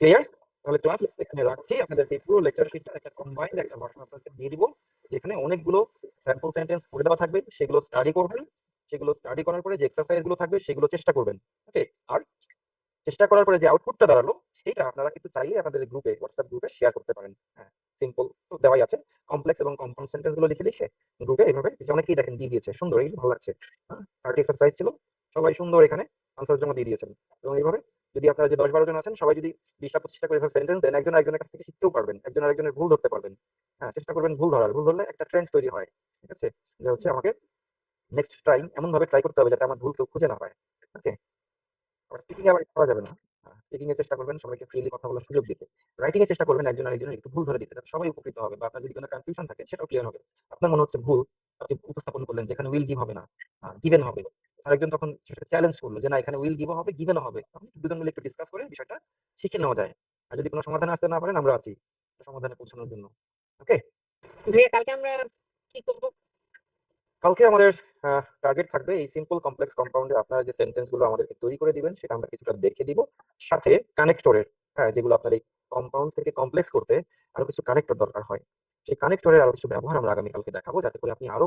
ক্লিয়ার? তাহলে ক্লাস এখানে রাখছি। আপনাদেরকে পুরো লেকচার শিটটা একটা কম্বাইন্ড একটা ভার্সন আপনাদেরকে দিয়ে দিব, যেখানে অনেকগুলো স্যাম্পল সেন্টেন্স করে দেওয়া থাকবে, সেগুলো স্টাডি করবেন। সেগুলো স্টাডি করার পরে যে এক্সারসাইজ গুলো থাকবে সেগুলো চেষ্টা করবেন, ওকে। আর চেষ্টা করার পরে যে আউটপুটটা দাঁড়ালো সেটা আপনারা কিন্তু চাইলে আপনাদের গ্রুপে, হোয়াটসঅ্যাপ গ্রুপে শেয়ার করতে পারেন। হ্যাঁ, সিম্পল তো দেওয়াই আছে। কমপ্লেক্স এবং কম্পাউন্ড সেন্টেন্স গুলো লিখে লিখে গ্রুপে এইভাবে, যে অনেকেই দেখেন দিয়ে দিয়েছে, সুন্দর, এই ভালো লাগছে। হ্যাঁ, 30 এক্সারসাইজ ছিল, সবাই সুন্দর এখানে আনসার জমা দিয়ে দিয়েছেন। এবং এইভাবে যদি আপনারা যে 10-12 জন আছেন সবাই যদি 20টা-25টা করে এভাবে সেন্টেন্স দেন, একজন আরেকজনের কাছ থেকে শিখতেও পারবেন, একজন আরেকজনের ভুল ধরতে পারবেন। হ্যাঁ, চেষ্টা করবেন ভুল ধরার, ভুল ধরলে একটা ট্রেন্ড তৈরি হয়, ঠিক আছে, যে হচ্ছে আমাকে নেক্সট ট্রাই এমন ভাবে ট্রাই করতে হবে যাতে আমার ভুল কেউ খুঁজে না পায়, ওকে। আবার স্পিকিং এ আবার করা যাবে না। স্পিকিং এ চেষ্টা করবেন সবাইকে ফ্রিলি কথা বলার সুযোগ দিতে। রাইটিং এ চেষ্টা করবেন একজন আরেকজনের একটু ভুল ধরে দিতে, যাতে সবাই উপকৃত হবে বা আপনার যদি কোনো কনফিউশন থাকে সেটাও ক্লিয়ার হবে। আপনার মনে হচ্ছে ভুল, আপনি উপস্থাপন করলেন যে এখানে উইল গিভ হবে না, গিভেন হবে। আরেকজন তখন সেটা চ্যালেঞ্জ করলো যে না এখানে উইল গিভ হবে, গিভেন হবে। তখন দুজন মিলে একটু ডিসকাস করে বিষয়টা শিখে নেওয়া যায়। আর যদি কোনো সমাধানে আসতে না পারেন আমরা আছি সমাধানে পৌঁছানোর জন্য, ওকে। ভাইয়া কালকে আমরা কি করব? কালকে আমাদের টার্গেট থাকবে এই সিম্পল কমপ্লেক্স কম্পাউন্ডে আপনারা যে সেন্টেন্স গুলো আমাদেরকে তৈরি করে দিবেন সেটা আমরা কিছুটা দেখে দিব, সাথে কানেক্টরের, হ্যাঁ, যেগুলো আপনার এই কম্পাউন্ড থেকে কমপ্লেক্স করতে আরো কিছু কানেক্টর দরকার হয়, সেই কানেক্টরের আরো কিছু ব্যবহার আমরা আগামীকালকে দেখাবো, যাতে করে আপনি আরো